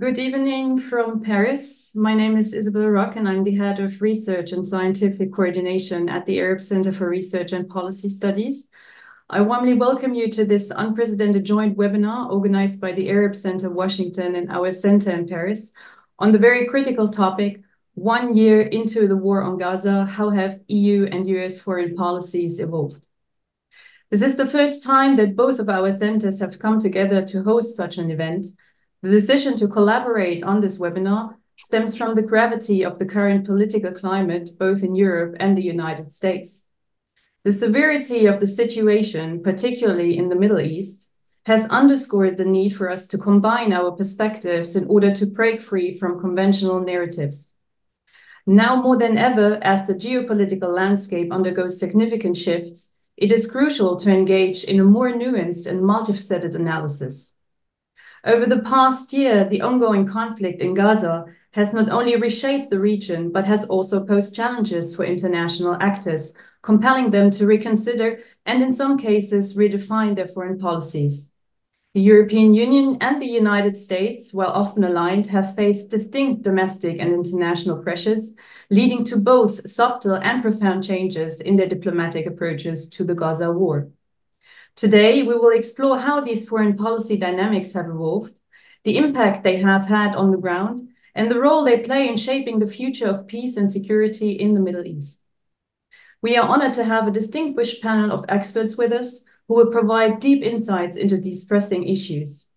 Good evening from Paris. My name is Isabel Rock, and I'm the head of research and scientific coordination at the Arab Center for Research and Policy Studies. I warmly welcome you to this unprecedented joint webinar organized by the Arab Center Washington and our center in Paris on the very critical topic, 1 year into the war on Gaza, how have EU and US foreign policies evolved? This is the first time that both of our centers have come together to host such an event. The decision to collaborate on this webinar stems from the gravity of the current political climate, both in Europe and the United States. The severity of the situation, particularly in the Middle East, has underscored the need for us to combine our perspectives in order to break free from conventional narratives. Now more than ever, as the geopolitical landscape undergoes significant shifts, it is crucial to engage in a more nuanced and multifaceted analysis. Over the past year, the ongoing conflict in Gaza has not only reshaped the region, but has also posed challenges for international actors, compelling them to reconsider and in some cases redefine their foreign policies. The European Union and the United States, while often aligned, have faced distinct domestic and international pressures, leading to both subtle and profound changes in their diplomatic approaches to the Gaza war. Today, we will explore how these foreign policy dynamics have evolved, the impact they have had on the ground, and the role they play in shaping the future of peace and security in the Middle East. We are honored to have a distinguished panel of experts with us who will provide deep insights into these pressing issues.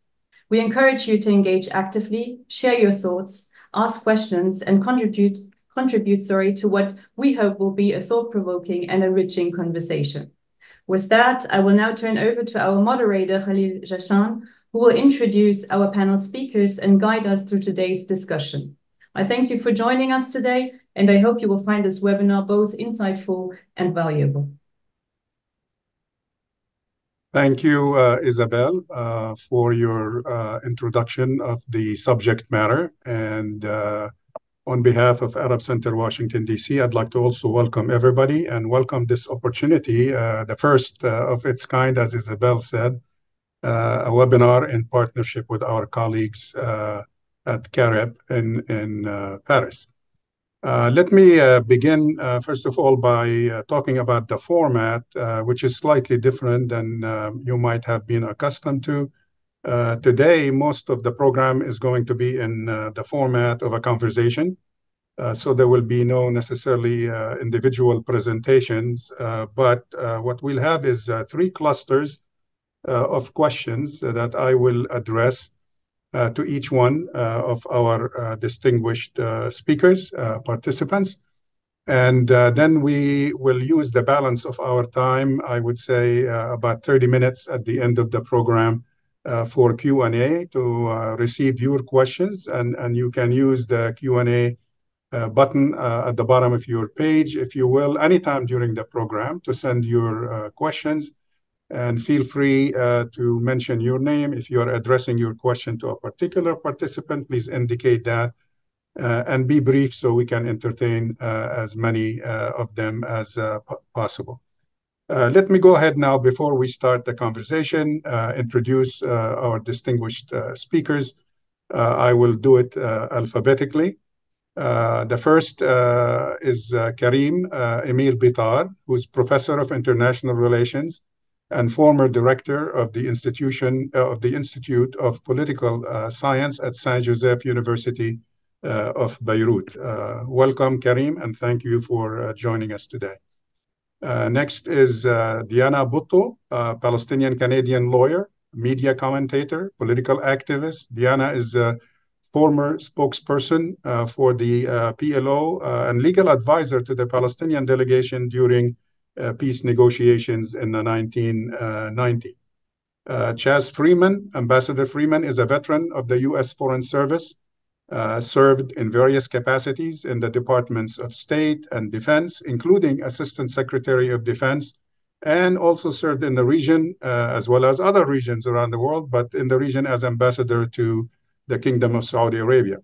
We encourage you to engage actively, share your thoughts, ask questions, and contribute to what we hope will be a thought-provoking and enriching conversation. With that, I will now turn over to our moderator, Khalil Jashan, who will introduce our panel speakers and guide us through today's discussion. I thank you for joining us today, and I hope you will find this webinar both insightful and valuable. Thank you, Isabel, for your introduction of the subject matter. And on behalf of Arab Center Washington, D.C., I'd like to also welcome everybody and welcome this opportunity, the first of its kind, as Isabel said, a webinar in partnership with our colleagues at CAREP in Paris. Let me begin, first of all, by talking about the format, which is slightly different than you might have been accustomed to. Today, most of the program is going to be in the format of a conversation. So there will be no necessarily individual presentations, but what we'll have is 3 clusters of questions that I will address to each one of our distinguished speakers, participants. And then we will use the balance of our time, I would say about 30 minutes at the end of the program for Q&A to receive your questions. And you can use the Q&A button at the bottom of your page, if you will, anytime during the program to send your questions. And feel free to mention your name. If you are addressing your question to a particular participant, please indicate that and be brief so we can entertain as many of them as possible. Let me go ahead now, before we start the conversation, introduce our distinguished speakers. I will do it alphabetically. The first is Karim Emil Bitar, who's Professor of International Relations and former director of the Institute of Political Science at Saint Joseph University of Beirut. Welcome, Karim, and thank you for joining us today. Next is Diana Bhutto, a Palestinian-Canadian lawyer, media commentator, political activist. Diana is a former spokesperson for the PLO and legal advisor to the Palestinian delegation during peace negotiations in the 1990s. Chaz Freeman, Ambassador Freeman, is a veteran of the U.S. Foreign Service, served in various capacities in the Departments of State and Defense, including Assistant Secretary of Defense, and also served in the region as well as other regions around the world, but in the region as ambassador to the Kingdom of Saudi Arabia.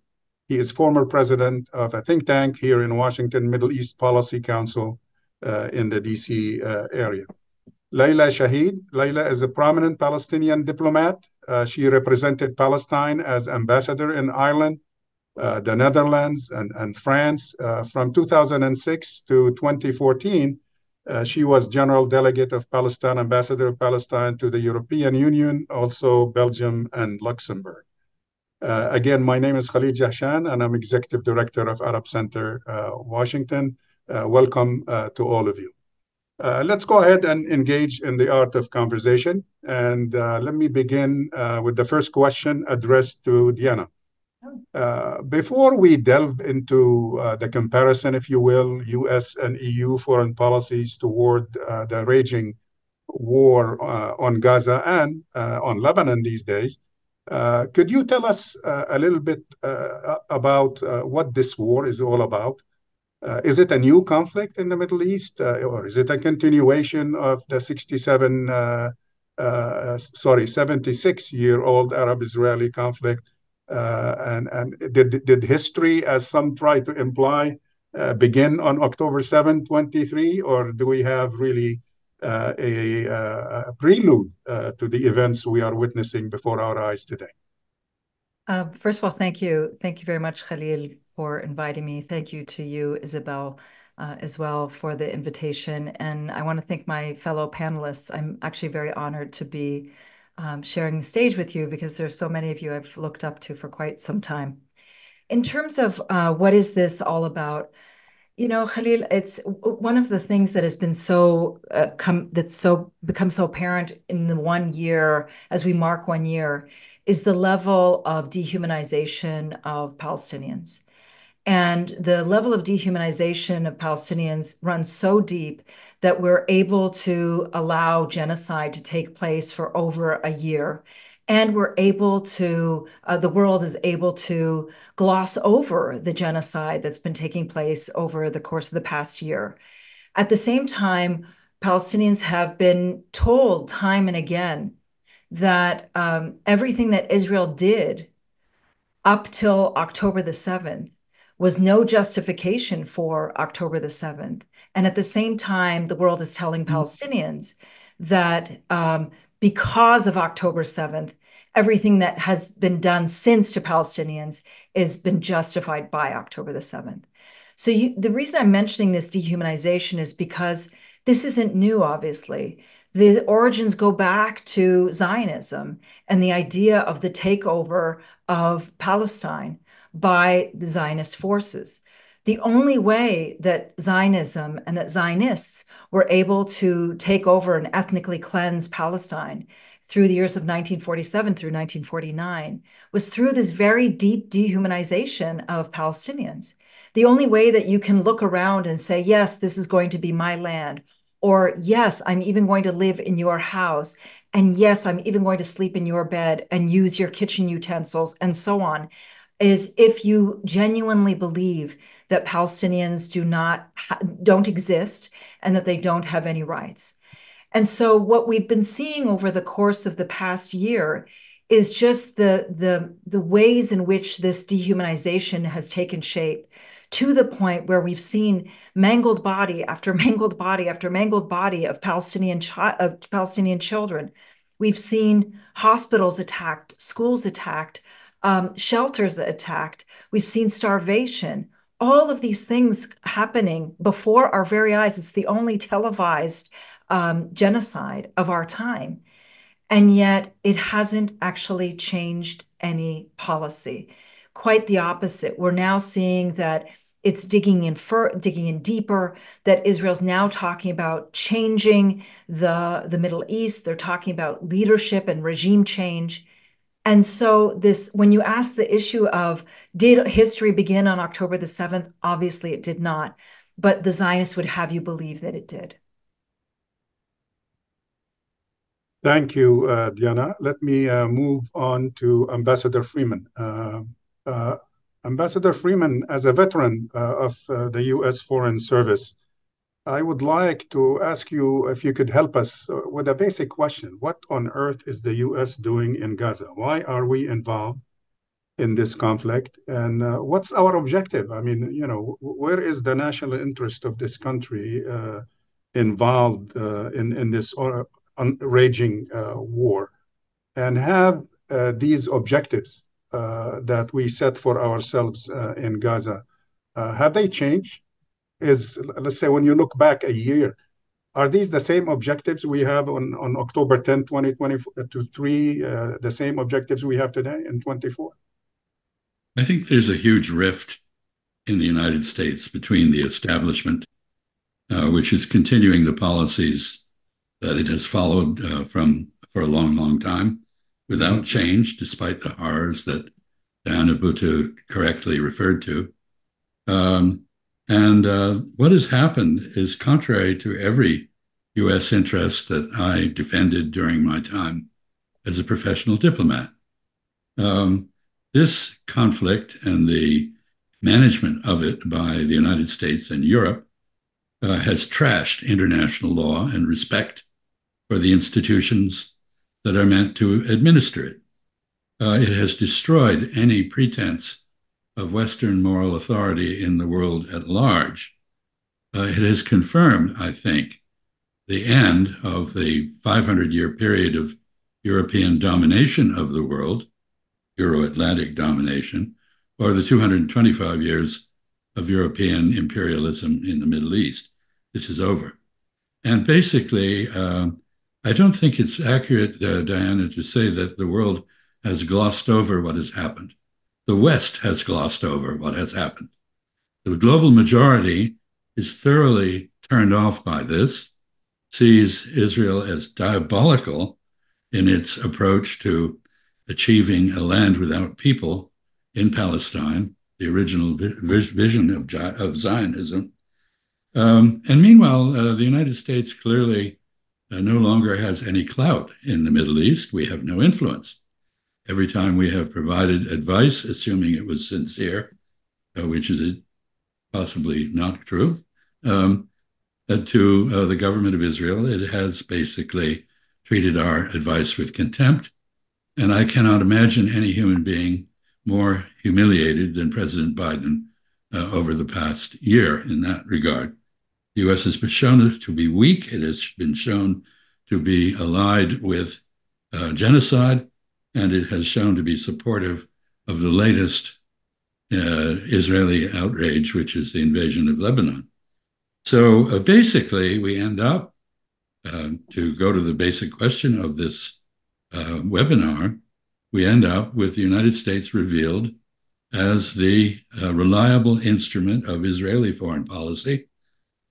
He is former president of a think tank here in Washington, Middle East Policy Council, in the DC area. Layla Shahid. Layla is a prominent Palestinian diplomat, She represented Palestine as ambassador in Ireland, the Netherlands, and France. From 2006 to 2014, she was General Delegate of Palestine, Ambassador of Palestine to the European Union, also Belgium and Luxembourg. Again, my name is Khalid Jahshan, and I'm Executive Director of Arab Center, Washington. Welcome to all of you. Let's go ahead and engage in the art of conversation. And let me begin with the first question addressed to Diana. Before we delve into the comparison, if you will, US and EU foreign policies toward the raging war on Gaza and on Lebanon these days, could you tell us a little bit about what this war is all about? Is it a new conflict in the Middle East, or is it a continuation of the 76-year-old Arab-Israeli conflict? And did history, as some try to imply, begin on October 7, 23, or do we have really a prelude to the events we are witnessing before our eyes today? First of all, thank you. Thank you very much, Khalil, for inviting me. Thank you to you, Isabel, as well for the invitation. And I want to thank my fellow panelists. I'm actually very honored to be sharing the stage with you because there's so many of you I've looked up to for quite some time. In terms of what is this all about, you know, Khalil, it's one of the things that has been become so apparent in the 1 year, as we mark 1 year, is the level of dehumanization of Palestinians. And the level of dehumanization of Palestinians runs so deep that we're able to allow genocide to take place for over a year. And we're able to, the world is able to gloss over the genocide that's been taking place over the course of the past year. At the same time, Palestinians have been told time and again that everything that Israel did up till October the 7th was no justification for October the 7th. And at the same time, the world is telling Palestinians that because of October 7th, everything that has been done since to Palestinians has been justified by October the 7th. So the reason I'm mentioning this dehumanization is because this isn't new, obviously. The origins go back to Zionism and the idea of the takeover of Palestine by the Zionist forces. The only way that Zionism and that Zionists were able to take over and ethnically cleanse Palestine through the years of 1947 through 1949 was through this very deep dehumanization of Palestinians. The only way that you can look around and say, yes, this is going to be my land, or yes, I'm even going to live in your house, and yes, I'm even going to sleep in your bed and use your kitchen utensils, and so on, is if you genuinely believe that Palestinians don't exist and that they don't have any rights. And so what we've been seeing over the course of the past year is just the ways in which this dehumanization has taken shape, to the point where we've seen mangled body after mangled body after mangled body of Palestinian children. We've seen hospitals attacked, schools attacked, shelters attacked. We've seen starvation. All of these things happening before our very eyes. It's the only televised genocide of our time. And yet it hasn't actually changed any policy. Quite the opposite. We're now seeing that it's digging in deeper, that Israel's now talking about changing the Middle East. They're talking about leadership and regime change. And so when you ask the issue of, did history begin on October the 7th? Obviously it did not, but the Zionists would have you believe that it did. Thank you, Diana. Let me move on to Ambassador Freeman. Ambassador Freeman, as a veteran of the U.S. Foreign Service, I would like to ask you if you could help us with a basic question. What on earth is the U.S. doing in Gaza? Why are we involved in this conflict? And what's our objective? I mean, you know, where is the national interest of this country involved in this raging war? And have these objectives that we set for ourselves in Gaza, have they changed? Let's say, when you look back a year, are these the same objectives we have on October 10, 2023, the same objectives we have today in 24? I think there's a huge rift in the United States between the establishment, which is continuing the policies that it has followed for a long, long time without change, despite the horrors that Diana Buttu correctly referred to. What has happened is contrary to every U.S. interest that I defended during my time as a professional diplomat. This conflict and the management of it by the United States and Europe has trashed international law and respect for the institutions that are meant to administer it. It has destroyed any pretense of Western moral authority in the world at large. It has confirmed, I think, the end of the 500-year period of European domination of the world, Euro-Atlantic domination, or the 225 years of European imperialism in the Middle East. This is over. And basically, I don't think it's accurate, Diana, to say that the world has glossed over what has happened. The West has glossed over what has happened. The global majority is thoroughly turned off by this, sees Israel as diabolical in its approach to achieving a land without people in Palestine, the original vision of Zionism. And meanwhile, the United States clearly no longer has any clout in the Middle East. We have no influence. Every time we have provided advice, assuming it was sincere, which is possibly not true, to the government of Israel, it has basically treated our advice with contempt. And I cannot imagine any human being more humiliated than President Biden over the past year in that regard. The U.S. has been shown to be weak. It has been shown to be allied with genocide, and it has shown to be supportive of the latest Israeli outrage, which is the invasion of Lebanon. So basically, we end up, to go to the basic question of this webinar, we end up with the United States revealed as the reliable instrument of Israeli foreign policy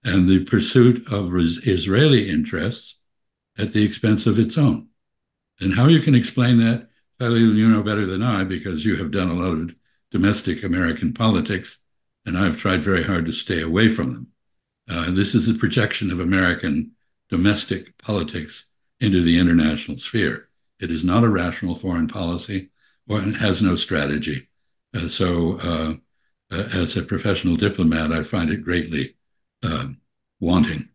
and the pursuit of Israeli interests at the expense of its own. And how you can explain that, Khalil, you know better than I, because you have done a lot of domestic American politics, and I've tried very hard to stay away from them. This is a projection of American domestic politics into the international sphere. It is not a rational foreign policy, or it has no strategy. So as a professional diplomat, I find it greatly wanting.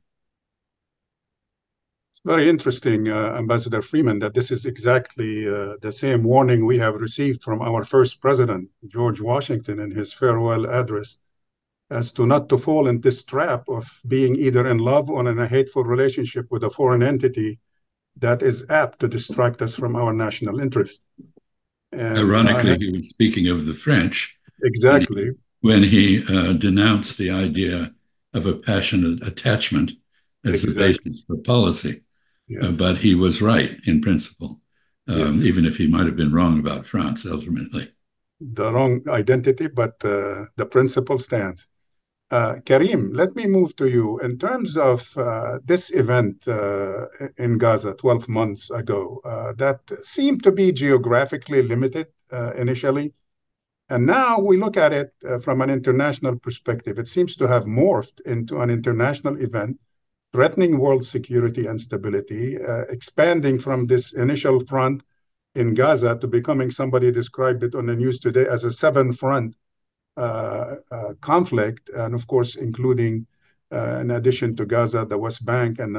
It's very interesting, Ambassador Freeman, that this is exactly the same warning we have received from our first president, George Washington, in his farewell address, as to not to fall in this trap of being either in love or in a hateful relationship with a foreign entity that is apt to distract us from our national interest. And ironically, he was speaking of the French. Exactly. When he denounced the idea of a passionate attachment as the basis for policy. Yes. But he was right in principle, even if he might have been wrong about France ultimately. The wrong identity, but the principle stands. Karim, let me move to you. In terms of this event in Gaza 12 months ago, that seemed to be geographically limited initially. And now we look at it from an international perspective. It seems to have morphed into an international event, threatening world security and stability, expanding from this initial front in Gaza to becoming, somebody described it on the news today, as a seven-front conflict, and of course, including, in addition to Gaza, the West Bank and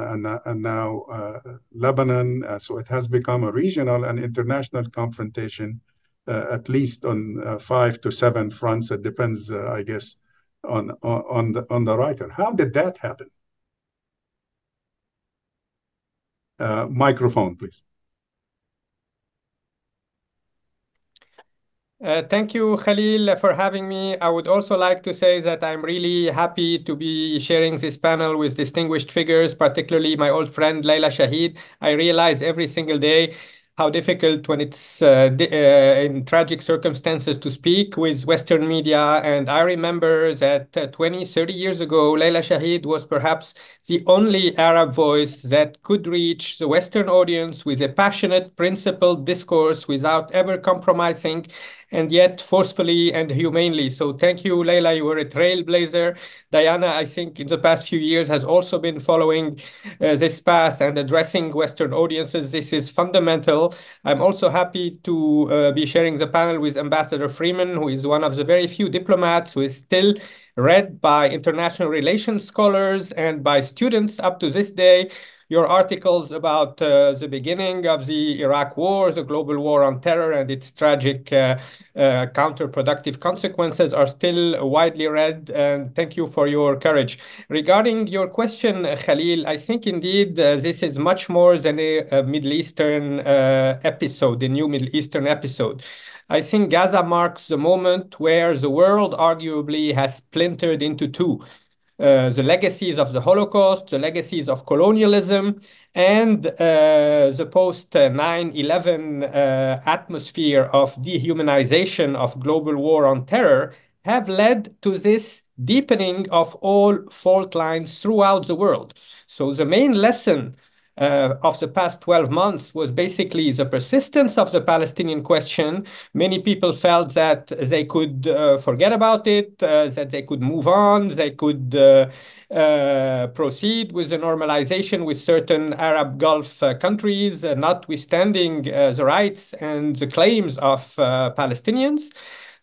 now Lebanon. So it has become a regional and international confrontation, at least on 5 to 7 fronts. It depends, I guess, on the writer. How did that happen? Microphone, please. Thank you, Khalil, for having me. I would also like to say that I'm really happy to be sharing this panel with distinguished figures, particularly my old friend Layla Shahid. I realize every single day how difficult when it's in tragic circumstances to speak with Western media. And I remember that 20, 30 years ago, Layla Shahid was perhaps the only Arab voice that could reach the Western audience with a passionate, principled discourse without ever compromising, and yet forcefully and humanely. So thank you, Layla. You were a trailblazer. Diana, I think in the past few years has also been following this path and addressing Western audiences. This is fundamental. I'm also happy to be sharing the panel with Ambassador Freeman, who is one of the very few diplomats who is still read by international relations scholars and by students up to this day. Your articles about the beginning of the Iraq War, the global war on terror, and its tragic counterproductive consequences are still widely read. And thank you for your courage. Regarding your question, Khalil, I think indeed this is much more than a Middle Eastern episode, a new Middle Eastern episode. I think Gaza marks the moment where the world arguably has splintered into two. The legacies of the Holocaust, the legacies of colonialism, and the post 9/11 atmosphere of dehumanization of global war on terror have led to this deepening of all fault lines throughout the world. So the main lesson of the past 12 months was basically the persistence of the Palestinian question. Many people felt that they could forget about it, that they could move on, they could proceed with the normalization with certain Arab Gulf countries, notwithstanding the rights and the claims of Palestinians.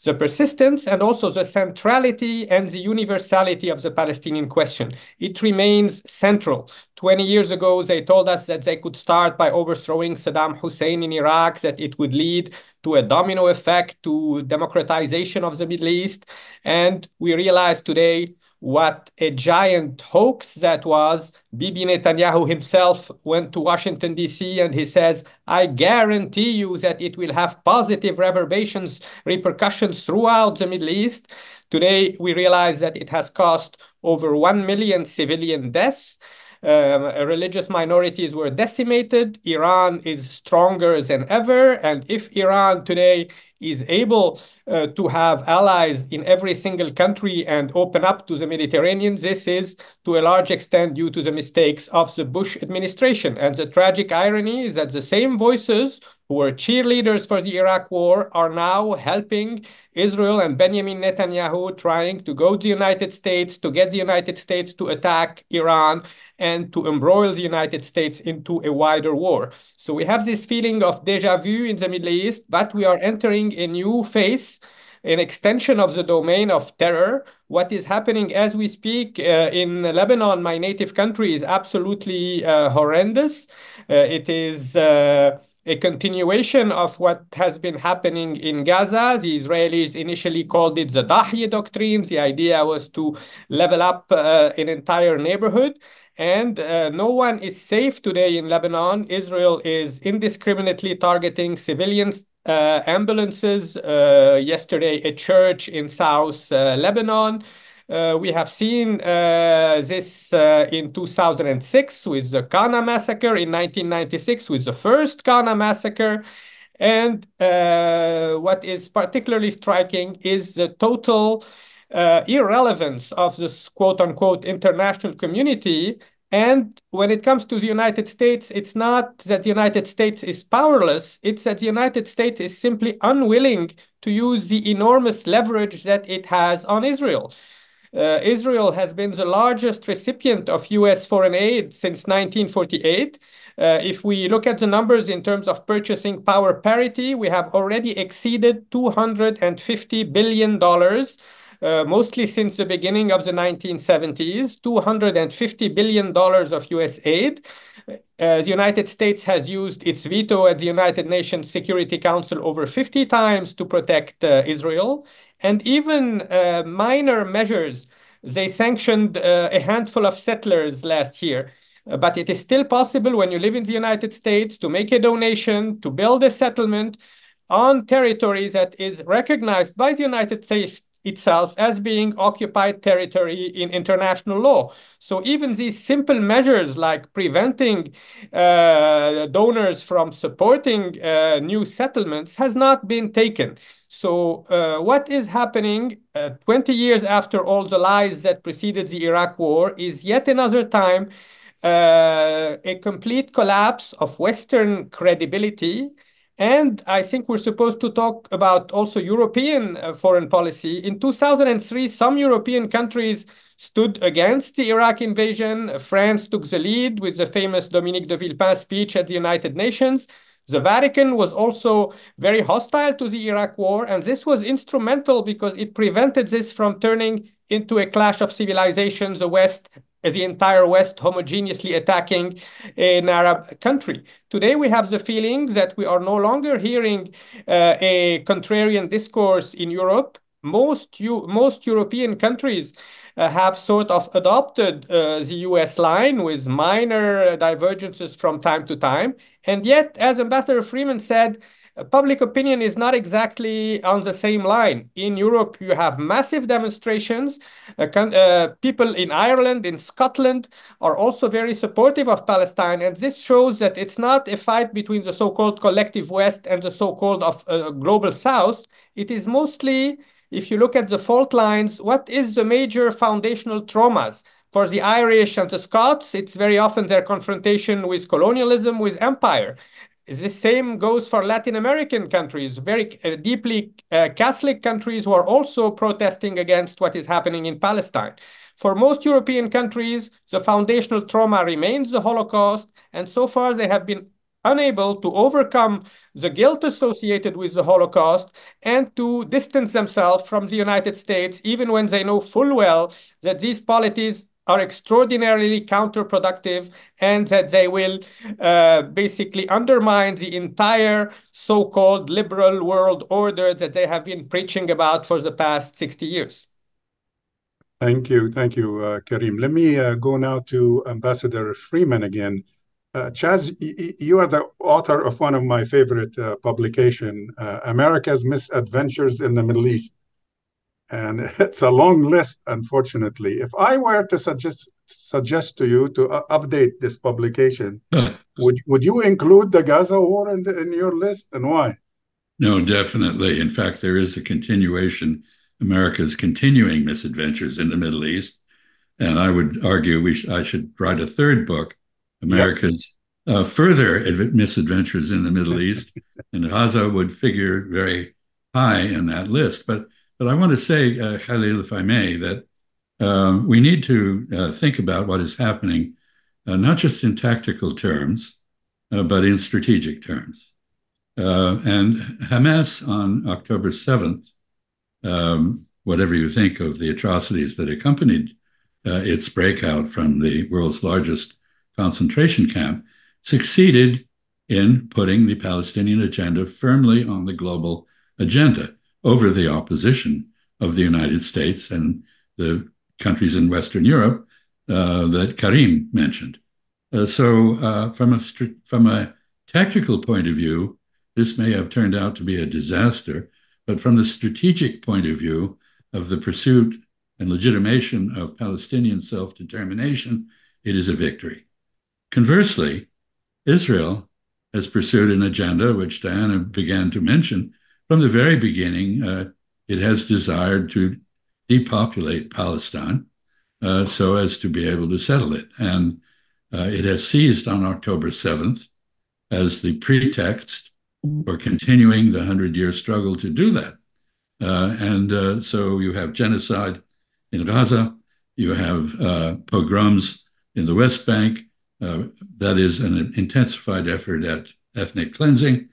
The persistence and also the centrality and the universality of the Palestinian question. It remains central. 20 years ago, they told us that they could start by overthrowing Saddam Hussein in Iraq, that it would lead to a domino effect, to democratization of the Middle East. And we realize today what a giant hoax that was. Bibi Netanyahu himself went to Washington, D.C., and he says, I guarantee you that it will have positive repercussions throughout the Middle East. Today, we realize that it has cost over 1 million civilian deaths. Religious minorities were decimated. Iran is stronger than ever. And if Iran today is able to have allies in every single country and open up to the Mediterranean, this is to a large extent due to the mistakes of the Bush administration. And the tragic irony is that the same voices who were cheerleaders for the Iraq war are now helping Israel and Benjamin Netanyahu trying to go to the United States, to get the United States to attack Iran and to embroil the United States into a wider war. So we have this feeling of déjà vu in the Middle East, but we are entering a new phase, an extension of the domain of terror. What is happening as we speak in Lebanon, my native country, is absolutely horrendous. It is a continuation of what has been happening in Gaza. The Israelis initially called it the Dahiya doctrine. The idea was to level up an entire neighborhood. And no one is safe today in Lebanon. Israel is indiscriminately targeting civilians, ambulances. Yesterday, a church in South Lebanon. We have seen this in 2006 with the Qana massacre, in 1996 with the first Qana massacre. And what is particularly striking is the total irrelevance of this quote-unquote international community. And when it comes to the United States, it's not that the United States is powerless, it's that the United States is simply unwilling to use the enormous leverage that it has on Israel. Israel has been the largest recipient of US foreign aid since 1948. If we look at the numbers in terms of purchasing power parity, we have already exceeded $250 billion. Mostly since the beginning of the 1970s, $250 billion of US aid. The United States has used its veto at the United Nations Security Council over 50 times to protect Israel. And even minor measures, they sanctioned a handful of settlers last year. But it is still possible when you live in the United States to make a donation, to build a settlement, on territory that is recognized by the United States itself as being occupied territory in international law. So even these simple measures like preventing donors from supporting new settlements has not been taken. So what is happening 20 years after all the lies that preceded the Iraq War is yet another time a complete collapse of Western credibility. And I think we're supposed to talk about also European foreign policy. In 2003, some European countries stood against the Iraq invasion. France took the lead with the famous Dominique de Villepin speech at the United Nations. The Vatican was also very hostile to the Iraq war, and this was instrumental because it prevented this from turning into a clash of civilizations, the entire West homogeneously attacking an Arab country. Today, we have the feeling that we are no longer hearing a contrarian discourse in Europe. Most European countries have sort of adopted the US line with minor divergences from time to time. And yet, as Ambassador Freeman said, public opinion is not exactly on the same line. In Europe, you have massive demonstrations. People in Ireland, in Scotland, are also very supportive of Palestine. And this shows that it's not a fight between the so-called collective West and the so-called global South. It is mostly, if you look at the fault lines, what is the major foundational traumas? For the Irish and the Scots, it's very often their confrontation with colonialism, with empire. The same goes for Latin American countries, very deeply Catholic countries who are also protesting against what is happening in Palestine. For most European countries, the foundational trauma remains the Holocaust, and so far they have been unable to overcome the guilt associated with the Holocaust and to distance themselves from the United States, even when they know full well that these policies are extraordinarily counterproductive and that they will basically undermine the entire so-called liberal world order that they have been preaching about for the past 60 years. Thank you, Karim. Let me go now to Ambassador Freeman again. Chaz, you are the author of one of my favorite publications, America's Misadventures in the Middle East. And it's a long list, unfortunately. If I were to suggest to you to update this publication, would you include the Gaza war in your list, and why? No, definitely. In fact, there is a continuation, America's continuing misadventures in the Middle East. And I would argue I should write a third book, America's further misadventures in the Middle East. And Gaza would figure very high in that list. But I want to say, Khalil, if I may, that we need to think about what is happening, not just in tactical terms, but in strategic terms. And Hamas on October 7th, whatever you think of the atrocities that accompanied its breakout from the world's largest concentration camp, succeeded in putting the Palestinian agenda firmly on the global agenda over the opposition of the United States and the countries in Western Europe that Karim mentioned. So from a tactical point of view, this may have turned out to be a disaster, but from the strategic point of view of the pursuit and legitimation of Palestinian self-determination, it is a victory. Conversely, Israel has pursued an agenda which Diana began to mention. From the very beginning, it has desired to depopulate Palestine so as to be able to settle it. And it has seized on October 7th as the pretext for continuing the 100-year struggle to do that. So you have genocide in Gaza, you have pogroms in the West Bank, that is an intensified effort at ethnic cleansing,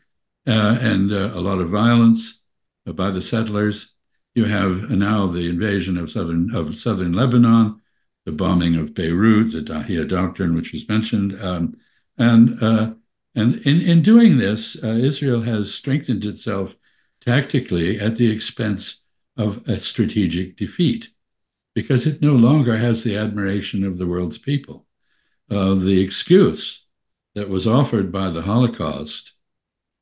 and a lot of violence by the settlers. You have now the invasion of southern Lebanon, the bombing of Beirut, the Dahia Doctrine, which was mentioned. And in doing this, Israel has strengthened itself tactically at the expense of a strategic defeat, because it no longer has the admiration of the world's people. The excuse that was offered by the Holocaust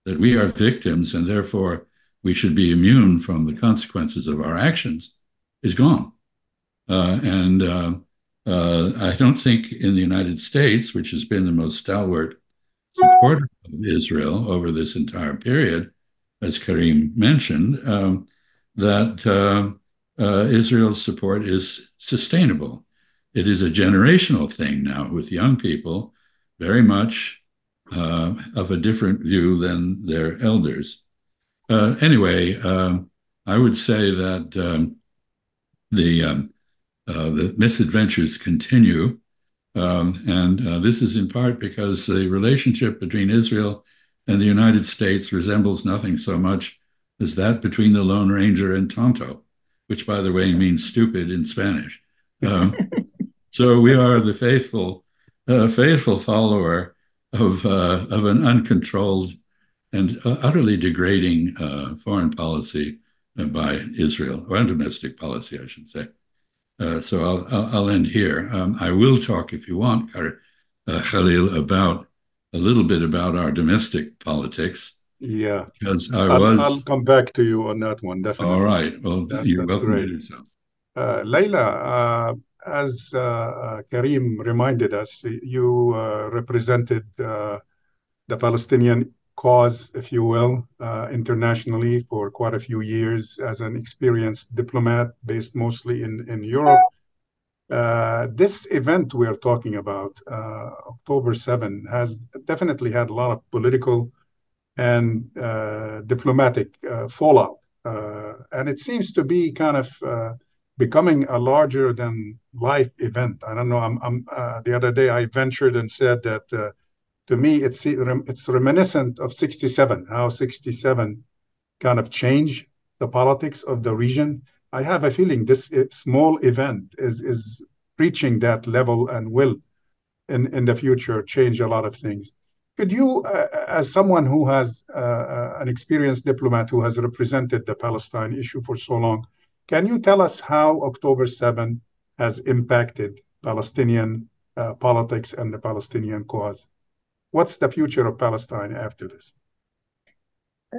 that we are victims and therefore we should be immune from the consequences of our actions is gone. I don't think in the United States, which has been the most stalwart supporter of Israel over this entire period, as Karim mentioned, that Israel's support is sustainable. It is a generational thing now with young people very much of a different view than their elders. Anyway, I would say that the misadventures continue, and this is in part because the relationship between Israel and the United States resembles nothing so much as that between the Lone Ranger and Tonto, which, by the way, means stupid in Spanish. So we are the faithful follower of an uncontrolled and utterly degrading foreign policy by Israel, or domestic policy, I should say. So I'll end here. I will talk, if you want, Khalil, about a little bit about our domestic politics. Yeah, because I'll come back to you on that one, definitely. All right. Well, you're welcome great. to do so. Layla, as Karim reminded us, you represented the Palestinian cause, if you will, internationally for quite a few years as an experienced diplomat based mostly in Europe. This event we are talking about, October 7, has definitely had a lot of political and diplomatic fallout. And it seems to be kind of becoming a larger than life event. I don't know. The other day I ventured and said that to me it's reminiscent of 67, how 67 kind of changed the politics of the region. I have a feeling this small event is reaching that level and will in the future change a lot of things. Could you, as someone who has an experienced diplomat who has represented the Palestine issue for so long, can you tell us how October 7 has impacted Palestinian politics and the Palestinian cause? What's the future of Palestine after this?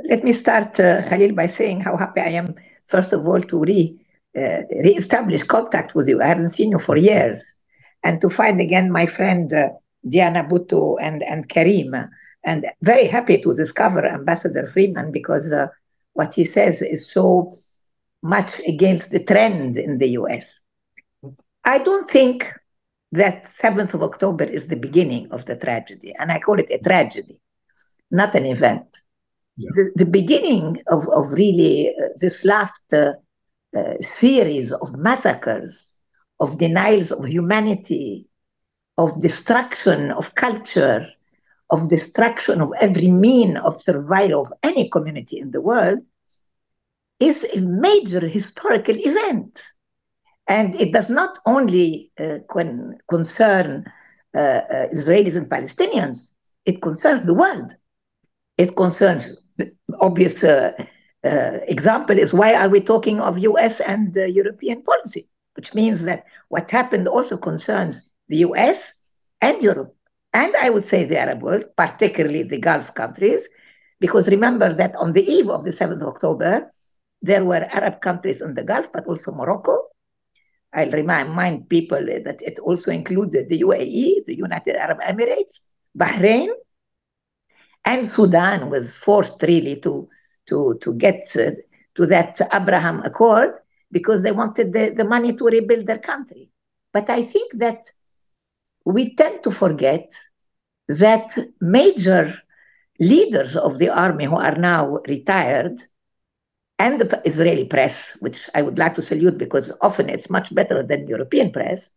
Let me start, Khalil, by saying how happy I am, first of all, to re-establish contact with you. I haven't seen you for years. And to find again my friend Diana Bhutto and Karim. And very happy to discover Ambassador Freeman, because what he says is so much against the trend in the US. I don't think that 7th of October is the beginning of the tragedy. And I call it a tragedy, not an event. Yeah. The beginning of really this last series of massacres, of denials of humanity, of destruction of culture, of destruction of every mean of survival of any community in the world, is a major historical event. And it does not only concern Israelis and Palestinians, it concerns the world. It concerns, the obvious example is, why are we talking of US and European policy? Which means that what happened also concerns the US and Europe, and I would say the Arab world, particularly the Gulf countries, because remember that on the eve of the 7th of October, there were Arab countries in the Gulf, but also Morocco. I'll remind people that it also included the UAE, the United Arab Emirates, Bahrain, and Sudan was forced really to get to that Abraham Accord because they wanted the money to rebuild their country. But I think that we tend to forget that major leaders of the army who are now retired, and the Israeli press, which I would like to salute because often it's much better than European press,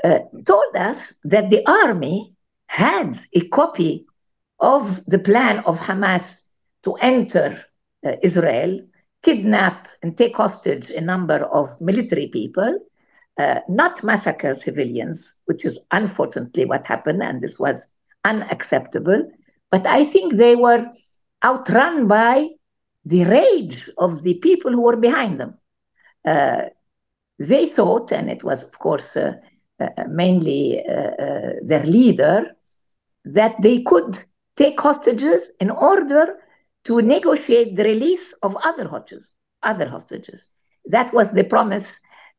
told us that the army had a copy of the plan of Hamas to enter Israel, kidnap and take hostage a number of military people, not massacre civilians, which is unfortunately what happened, and this was unacceptable. But I think they were outrun by the rage of the people who were behind them. They thought, and it was, of course, mainly their leader, that they could take hostages in order to negotiate the release of other hostages. That was the promise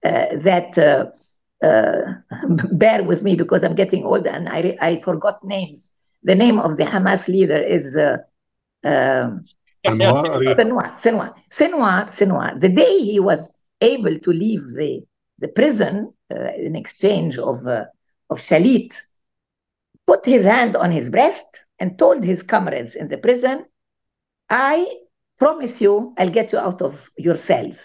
that, bear with me because I'm getting old and I forgot names. The name of the Hamas leader is Sinwar. The day he was able to leave the prison in exchange of Shalit, put his hand on his breast and told his comrades in the prison, I promise you, I'll get you out of your cells.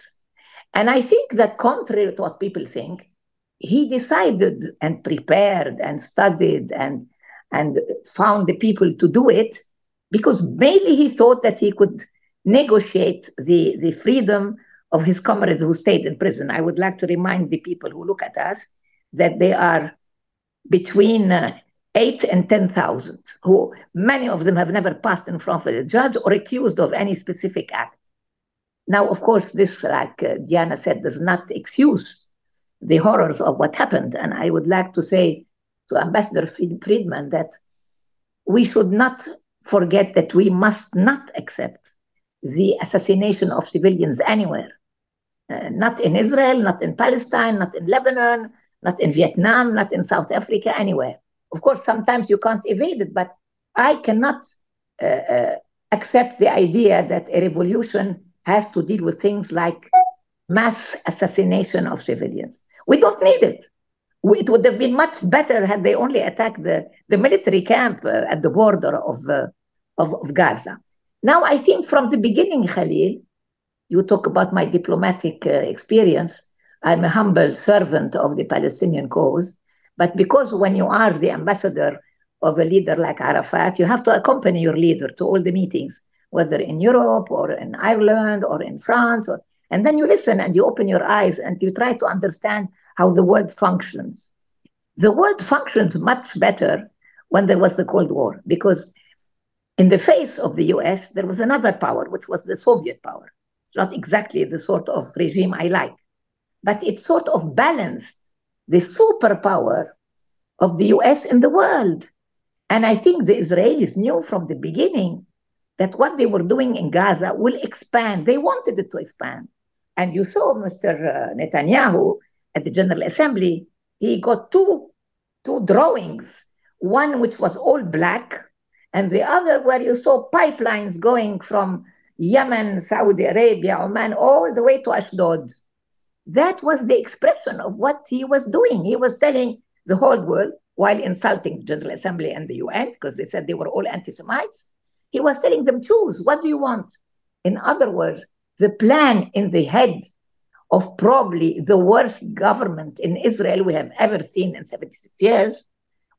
And I think that contrary to what people think, he decided and prepared and studied and found the people to do it because mainly he thought that he could negotiate the freedom of his comrades who stayed in prison. I would like to remind the people who look at us that they are between 8 and 10,000, who many of them have never passed in front of a judge or accused of any specific act. Now, of course, this, like Diana said, does not excuse the horrors of what happened. And I would like to say to Ambassador Friedman that we should not forget that we must not accept the assassination of civilians anywhere. Not in Israel, not in Palestine, not in Lebanon, not in Vietnam, not in South Africa, anywhere. Of course, sometimes you can't evade it, but I cannot accept the idea that a revolution has to deal with things like mass assassination of civilians. We don't need it. It would have been much better had they only attacked the military camp at the border of Gaza. Now, I think from the beginning, Khalil, you talk about my diplomatic experience. I'm a humble servant of the Palestinian cause, but because when you are the ambassador of a leader like Arafat, you have to accompany your leader to all the meetings, whether in Europe or in Ireland or in France, and then you listen and you open your eyes and you try to understand how the world functions. The world functions much better when there was the Cold War, because in the face of the US, there was another power, which was the Soviet power. It's not exactly the sort of regime I like, but it sort of balanced the superpower of the US in the world. And I think the Israelis knew from the beginning that what they were doing in Gaza will expand. They wanted it to expand. And you saw Mr. Netanyahu at the General Assembly, he got two drawings, one which was all black, and the other where you saw pipelines going from Yemen, Saudi Arabia, Oman, all the way to Ashdod. That was the expression of what he was doing. He was telling the whole world, while insulting the General Assembly and the UN, because they said they were all anti-Semites, he was telling them, choose, what do you want? In other words, the plan in the head of probably the worst government in Israel we have ever seen in 76 years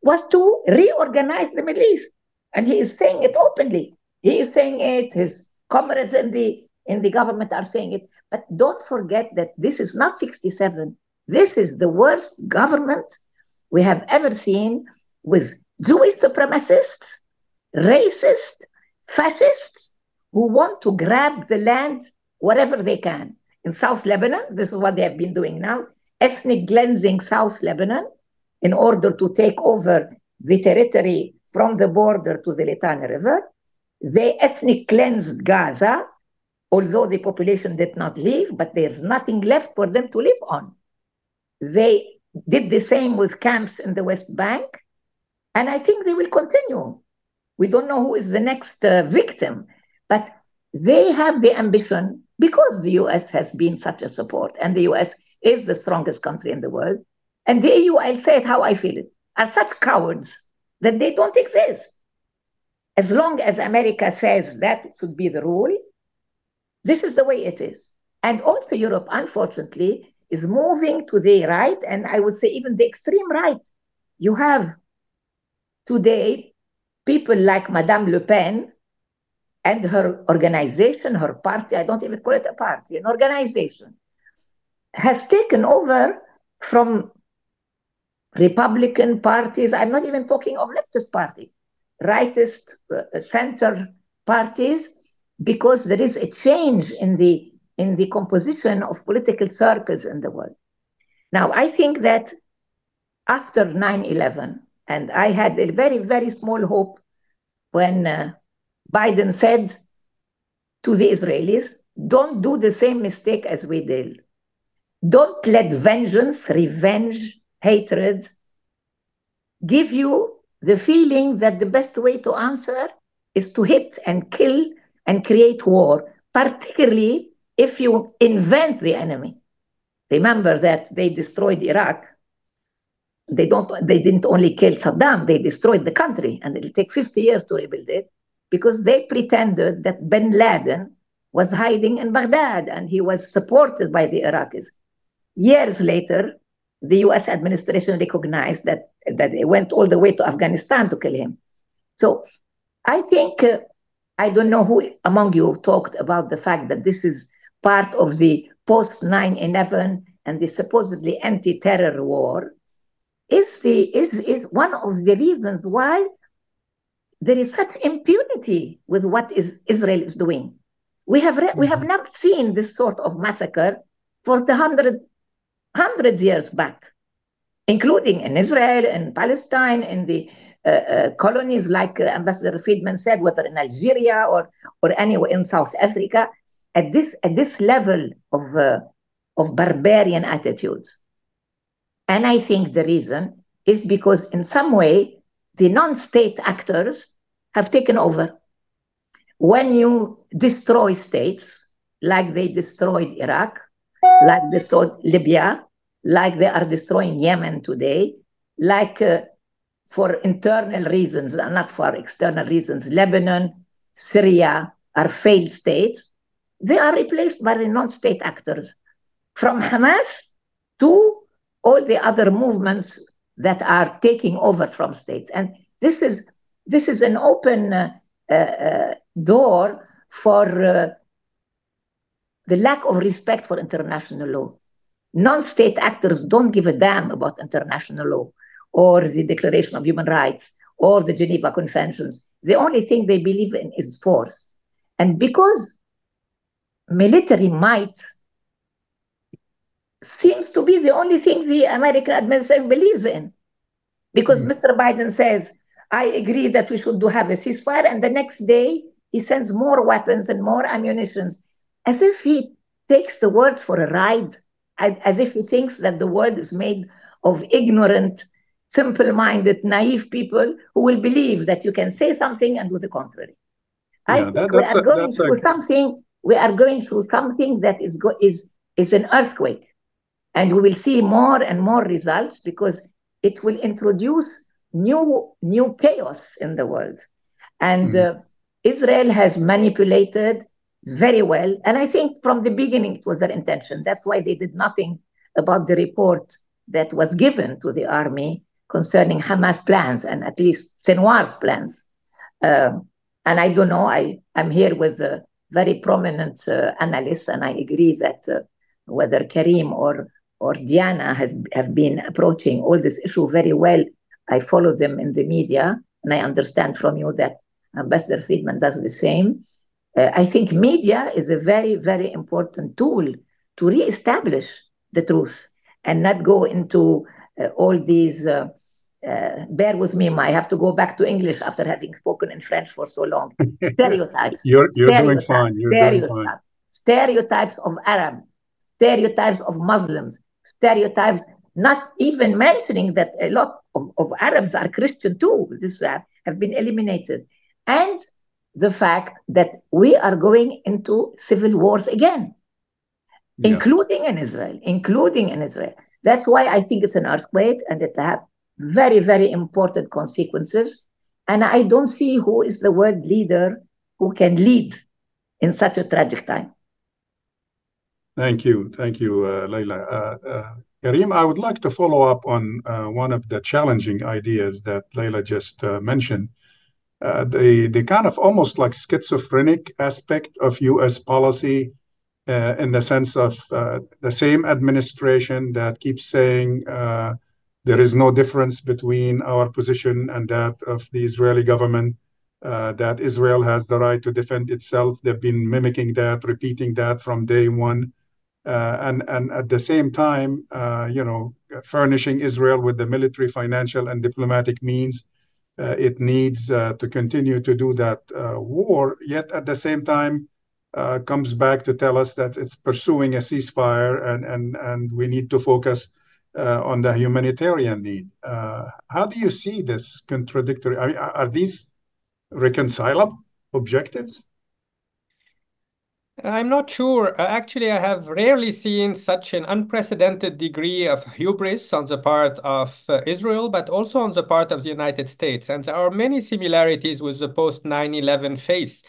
was to reorganize the Middle East. And he is saying it openly. He is saying it, his comrades in the government are saying it. But don't forget that this is not 67. This is the worst government we have ever seen, with Jewish supremacists, racists, fascists, who want to grab the land wherever they can. In South Lebanon, this is what they have been doing now, ethnic cleansing South Lebanon in order to take over the territory from the border to the Litani River. They ethnic cleansed Gaza, although the population did not leave, but there's nothing left for them to live on. They did the same with camps in the West Bank, and I think they will continue. We don't know who is the next victim, but they have the ambition, because the US has been such a support, and the US is the strongest country in the world, and the EU, I'll say it how I feel it, are such cowards that they don't exist. As long as America says that should be the rule, this is the way it is. And also Europe, unfortunately, is moving to the right, and I would say even the extreme right. You have today people like Madame Le Pen and her organization, her party, I don't even call it a party, an organization, has taken over from Republican parties. I'm not even talking of leftist party, rightist, center parties, because there is a change in the composition of political circles in the world. Now, I think that after 9/11, and I had a very, very small hope when Biden said to the Israelis, don't do the same mistake as we did. Don't let vengeance, revenge, hatred give you the feeling that the best way to answer is to hit and kill and create war, particularly if you invent the enemy. Remember that they destroyed Iraq. They didn't only kill Saddam, they destroyed the country, and it'll take 50 years to rebuild it because they pretended that bin Laden was hiding in Baghdad and he was supported by the Iraqis. Years later, the US administration recognized that they went all the way to Afghanistan to kill him. So I think, I don't know who among you talked about the fact that this is part of the post 9/11 and the supposedly anti-terror war, is one of the reasons why there is such impunity with what Israel is doing. We have never seen this sort of massacre for the hundred years back, including in Israel, in Palestine, in the colonies, like Ambassador Friedman said, whether in Algeria or anywhere in South Africa, at this level of barbarian attitudes. And I think the reason is because in some way, the non-state actors have taken over. When you destroy states, like they destroyed Iraq, like they destroyed Libya, like they are destroying Yemen today, like for internal reasons, not for external reasons, Lebanon, Syria are failed states, they are replaced by non-state actors, from Hamas to all the other movements that are taking over from states. And this is an open door for the lack of respect for international law. Non-state actors don't give a damn about international law or the Declaration of Human Rights or the Geneva Conventions. The only thing they believe in is force. And because military might seems to be the only thing the American administration believes in. Because Mr. Biden says, I agree that we should have a ceasefire, and the next day he sends more weapons and more ammunition, as if he takes the words for a ride, as if he thinks that the world is made of ignorant, simple-minded, naive people who will believe that you can say something and do the contrary. I think we are going through something that is an earthquake. And we will see more and more results because it will introduce new chaos in the world. And Israel has manipulated very well. And I think from the beginning it was their intention. That's why they did nothing about the report that was given to the army concerning Hamas plans and at least Sinwar's plans. And I don't know, I'm here with a very prominent analysts, and I agree that whether Karim or Diana have been approaching all this issue very well. I follow them in the media, and I understand from you that Ambassador Friedman does the same. I think media is a very, very important tool to reestablish the truth and not go into all these, bear with me, I have to go back to English after having spoken in French for so long. Stereotypes. You're doing fine. Stereotypes of Arabs, stereotypes of Muslims, stereotypes, not even mentioning that a lot of Arabs are Christian too. This have been eliminated. And the fact that we are going into civil wars again, including in Israel. That's why I think it's an earthquake, and it will have very, very important consequences. And I don't see who is the world leader who can lead in such a tragic time. Thank you, Leila. Karim, I would like to follow up on one of the challenging ideas that Leila just mentioned. The kind of almost like schizophrenic aspect of US policy in the sense of the same administration that keeps saying there is no difference between our position and that of the Israeli government, that Israel has the right to defend itself. They've been mimicking that, repeating that from day one. And at the same time, furnishing Israel with the military, financial, and diplomatic means it needs to continue to do that war, yet at the same time comes back to tell us that it's pursuing a ceasefire and we need to focus on the humanitarian need. How do you see this contradictory? I mean, are these reconcilable objectives? I'm not sure. Actually, I have rarely seen such an unprecedented degree of hubris on the part of Israel, but also on the part of the United States. And there are many similarities with the post-9/11 phase.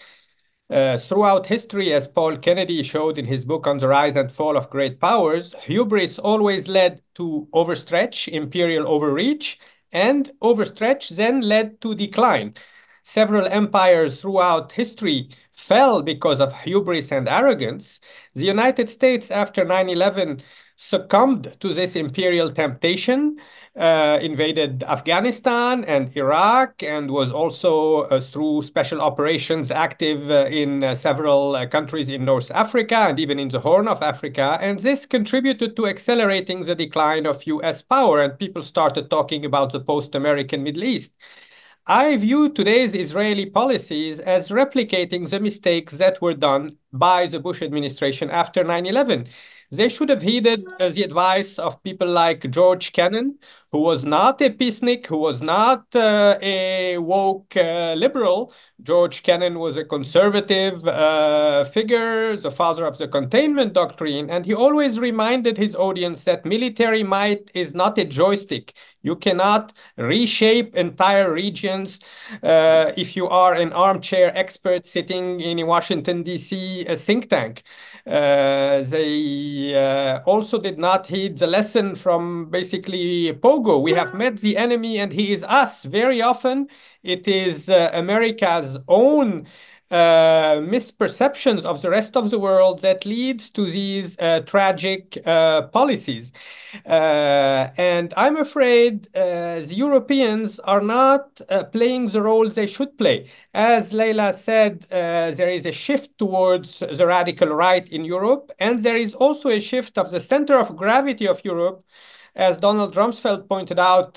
Throughout history, as Paul Kennedy showed in his book on the rise and fall of great powers, hubris always led to overstretch, imperial overreach, and overstretch then led to decline. Several empires throughout history fell because of hubris and arrogance. The United States, after 9/11, succumbed to this imperial temptation, invaded Afghanistan and Iraq, and was also, through special operations, active in several countries in North Africa and even in the Horn of Africa. And this contributed to accelerating the decline of US power, and people started talking about the post-American Middle East. I view today's Israeli policies as replicating the mistakes that were done by the Bush administration after 9/11. They should have heeded the advice of people like George Kennan, who was not a peacenik, who was not a woke liberal. George Kennan was a conservative figure, the father of the containment doctrine, and he always reminded his audience that military might is not a joystick. You cannot reshape entire regions if you are an armchair expert sitting in a Washington, D.C. think tank. They also did not heed the lesson from basically Pogo. We have met the enemy and he is us. Very often it is America's own misperceptions of the rest of the world that leads to these tragic policies. And I'm afraid the Europeans are not playing the role they should play. As Leila said, there is a shift towards the radical right in Europe, and there is also a shift of the center of gravity of Europe, as Donald Rumsfeld pointed out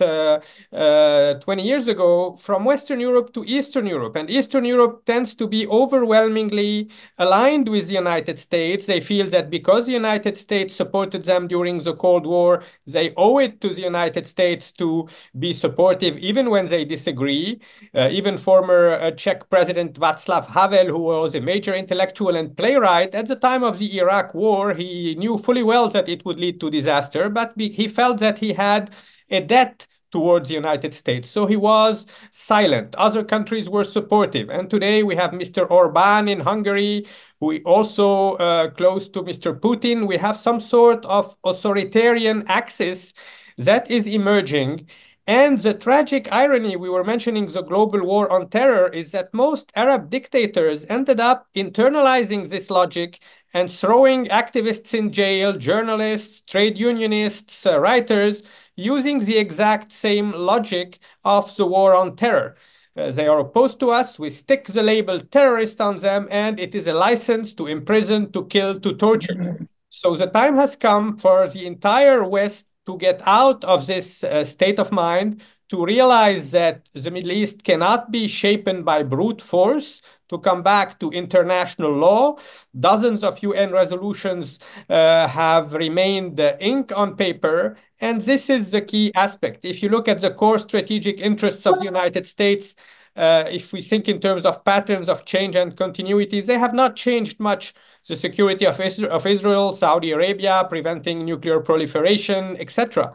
20 years ago, from Western Europe to Eastern Europe. And Eastern Europe tends to be overwhelmingly aligned with the United States. They feel that because the United States supported them during the Cold War, they owe it to the United States to be supportive even when they disagree. Even former Czech President Václav Havel, who was a major intellectual and playwright, at the time of the Iraq War, he knew fully well that it would lead to disaster, but he felt that he had a debt towards the United States. So he was silent. Other countries were supportive. And today we have Mr. Orbán in Hungary, who is also close to Mr. Putin. We have some sort of authoritarian axis that is emerging. And the tragic irony, we were mentioning the global war on terror, is that most Arab dictators ended up internalizing this logic and throwing activists in jail, journalists, trade unionists, writers, using the exact same logic of the war on terror. They are opposed to us, we stick the label terrorist on them, and it is a license to imprison, to kill, to torture. So the time has come for the entire West to get out of this state of mind, to realize that the Middle East cannot be shapen by brute force, to come back to international law. Dozens of UN resolutions have remained ink on paper, and this is the key aspect. If you look at the core strategic interests of the United States, if we think in terms of patterns of change and continuities, they have not changed much. The security of Israel, Saudi Arabia, preventing nuclear proliferation, etc.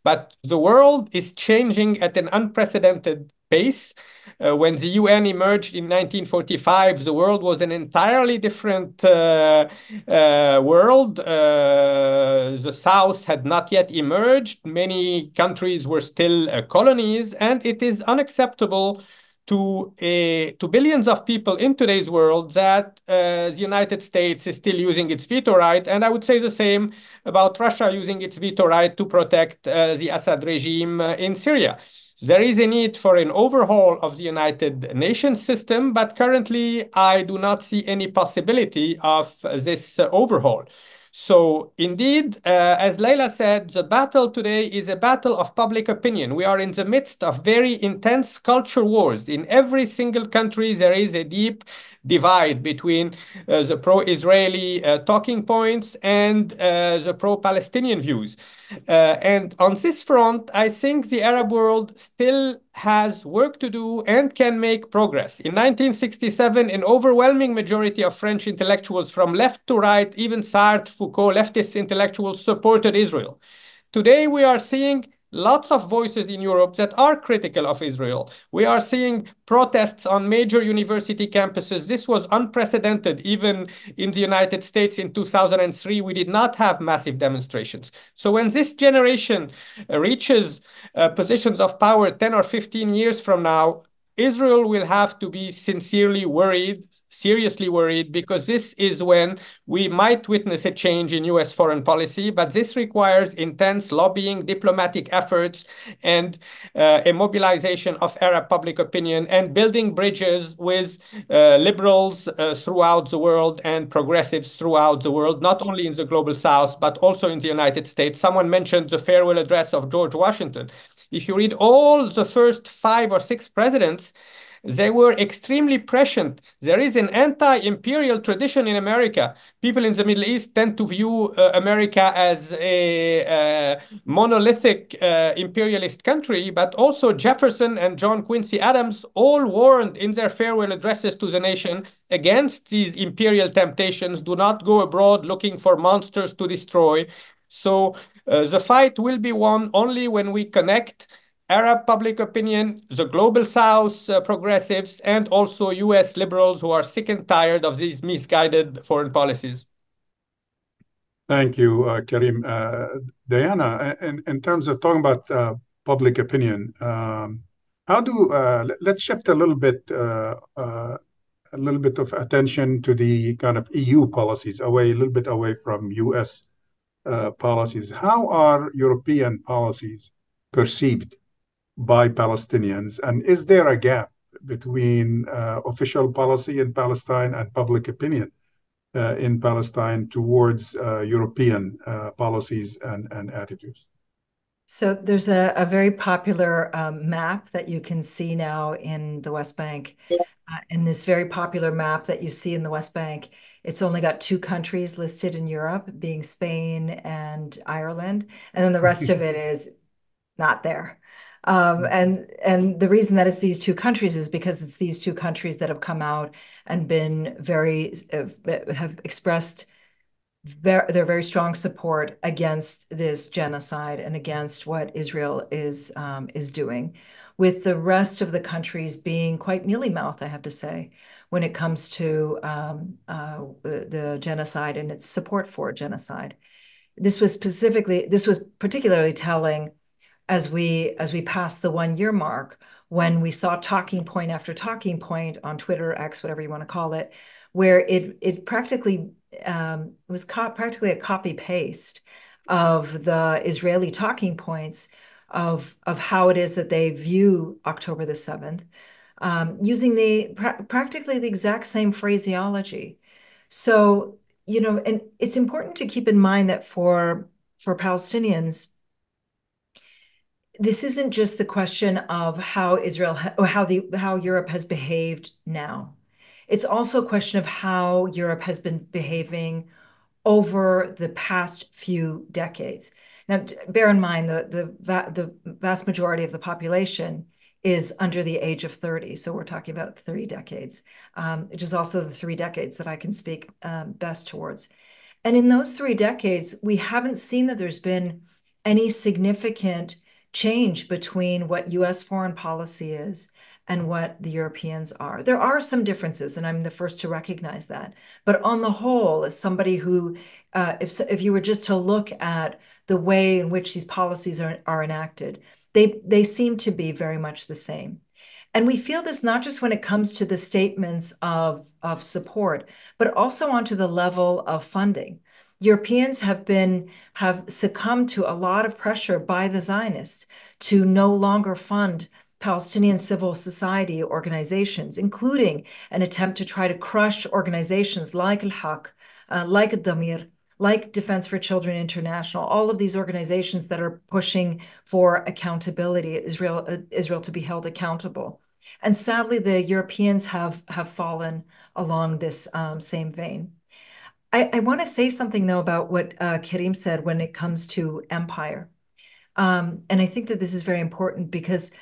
But the world is changing at an unprecedented pace. When the UN emerged in 1945, the world was an entirely different world. The South had not yet emerged. Many countries were still colonies, and it is unacceptable to billions of people in today's world that the United States is still using its veto right. And I would say the same about Russia using its veto right to protect the Assad regime in Syria. There is a need for an overhaul of the United Nations system, but currently I do not see any possibility of this overhaul. So indeed, as Leila said, the battle today is a battle of public opinion. We are in the midst of very intense culture wars. In every single country, there is a deep divide between the pro-Israeli talking points and the pro-Palestinian views. And on this front, I think the Arab world still has work to do and can make progress. In 1967, an overwhelming majority of French intellectuals from left to right, even Sartre, Foucault, leftist intellectuals, supported Israel. Today, we are seeing lots of voices in Europe that are critical of Israel. We are seeing protests on major university campuses. This was unprecedented. Even in the United States in 2003, we did not have massive demonstrations. So when this generation reaches positions of power 10 or 15 years from now, Israel will have to be sincerely worried, seriously worried, because this is when we might witness a change in US foreign policy, but this requires intense lobbying, diplomatic efforts, and a mobilization of Arab public opinion and building bridges with liberals throughout the world and progressives throughout the world, not only in the global South, but also in the United States. Someone mentioned the farewell address of George Washington. If you read all the first 5 or 6 presidents, they were extremely prescient. There is an anti-imperial tradition in America. People in the Middle East tend to view America as a monolithic imperialist country, but also Jefferson and John Quincy Adams all warned in their farewell addresses to the nation against these imperial temptations. Do not go abroad looking for monsters to destroy. So the fight will be won only when we connect Arab public opinion, the global South progressives, and also US liberals who are sick and tired of these misguided foreign policies. Thank you, Karim. Diana, in terms of talking about public opinion, let's shift a little bit of attention to the kind of EU policies, a little bit away from US policies. How are European policies perceived by Palestinians? And is there a gap between official policy in Palestine and public opinion in Palestine towards European policies and attitudes? So there's a very popular map that you can see now in the West Bank. And this very popular map that you see in the West Bank, it's only got 2 countries listed in Europe, being Spain and Ireland. And then the rest of it is not there. And the reason that it's these 2 countries is because it's these 2 countries that have come out and been have expressed their very strong support against this genocide and against what Israel is doing, with the rest of the countries being quite mealy-mouthed, I have to say, when it comes to the genocide and its support for genocide. This was particularly telling as we passed the 1-year mark, when we saw talking point after talking point on Twitter, X, whatever you want to call it, where it practically was practically a copy paste of the Israeli talking points of how it is that they view October the 7th, using practically the exact same phraseology. So, and it's important to keep in mind that for Palestinians, this isn't just the question of how how Europe has behaved now. It's also a question of how Europe has been behaving over the past few decades. Now, bear in mind the vast majority of the population is under the age of 30. So we're talking about 3 decades, which is also the 3 decades that I can speak best towards. And in those 3 decades, we haven't seen that there's been any significant change between what US foreign policy is and what the Europeans are. There are some differences, and I'm the first to recognize that. But on the whole, as somebody who, if you were just to look at the way in which these policies are enacted, they seem to be very much the same. And we feel this not just when it comes to the statements of support, but also onto the level of funding. Europeans have succumbed to a lot of pressure by the Zionists to no longer fund Palestinian civil society organizations, including an attempt to try to crush organizations like Al-Haq, like Damir, like Defense for Children International, all of these organizations that are pushing for accountability, Israel to be held accountable. And sadly, the Europeans have fallen along this same vein. I want to say something, though, about what Karim said when it comes to empire. And I think that this is very important because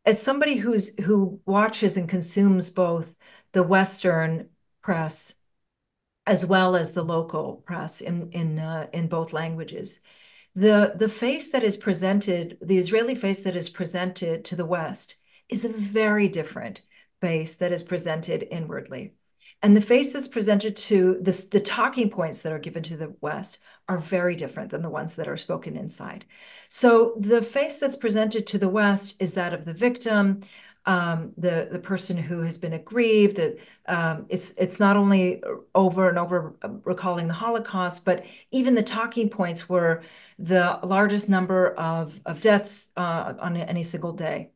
as somebody who watches and consumes both the Western press as well as the local press in both languages, the face that is presented, the Israeli face that is presented to the West, is a very different face that is presented inwardly. And the face that's presented to the talking points that are given to the West are very different than the ones that are spoken inside. So the face that's presented to the West is that of the victim, the person who has been aggrieved. It's not only over and over recalling the Holocaust, but even the talking points were the largest number of deaths on any single day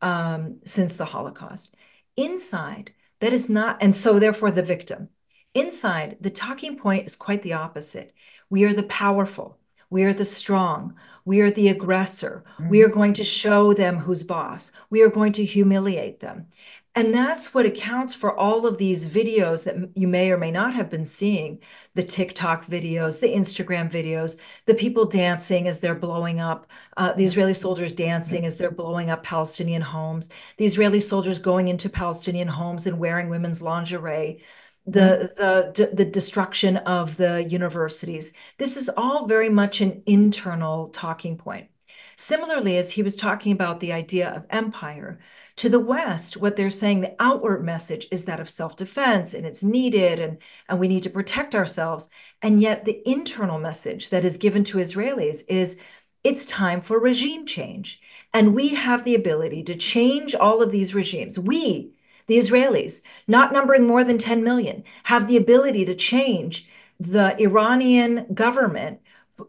since the Holocaust. Inside, that is not, and so therefore the victim. Inside, the talking point is quite the opposite. We are the powerful. We are the strong. We are the aggressor. We are going to show them who's boss. We are going to humiliate them. And that's what accounts for all of these videos that you may or may not have been seeing, the TikTok videos, the Instagram videos, the people dancing as they're blowing up, the Israeli soldiers dancing as they're blowing up Palestinian homes, the Israeli soldiers going into Palestinian homes and wearing women's lingerie, the destruction of the universities. This is all very much an internal talking point. Similarly, as he was talking about the idea of empire, to the West, what they're saying, the outward message is that of self-defense, and it's needed, and we need to protect ourselves. And yet the internal message that is given to Israelis is it's time for regime change. And we have the ability to change all of these regimes. We, the Israelis, not numbering more than 10 million, have the ability to change the Iranian government,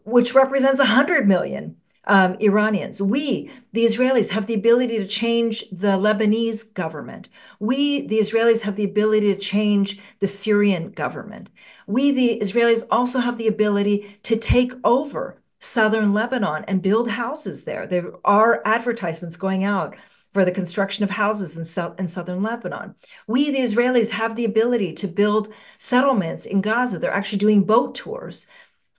which represents 100 million Iranians. We, the Israelis, have the ability to change the Lebanese government. We, the Israelis, have the ability to change the Syrian government. We, the Israelis, also have the ability to take over southern Lebanon and build houses there. There are advertisements going out for the construction of houses in southern Lebanon. We, the Israelis, have the ability to build settlements in Gaza. They're actually doing boat tours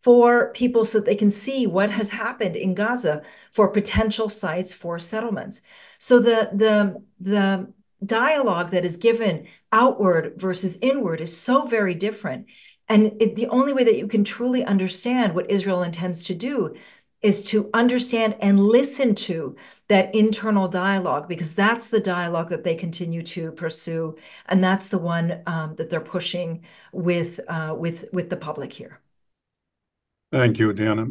for people so that they can see what has happened in Gaza for potential sites for settlements. So the dialogue that is given outward versus inward is so very different. And the only way that you can truly understand what Israel intends to do is to understand and listen to that internal dialogue, because that's the dialogue that they continue to pursue. And that's the one that they're pushing with the public here. Thank you, Diana.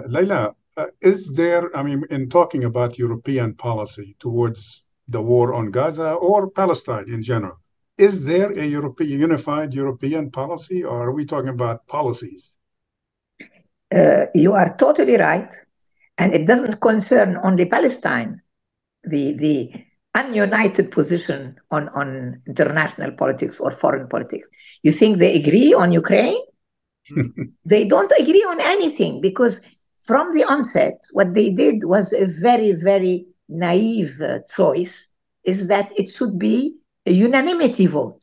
Leila, is there, I mean, in talking about European policy towards the war on Gaza or Palestine in general, is there a unified European policy, or are we talking about policies? You are totally right. And it doesn't concern only Palestine. The ununited position on international politics or foreign politics. You think they agree on Ukraine? They don't agree on anything, because from the onset, what they did was a very, very naive choice, is that it should be a unanimity vote.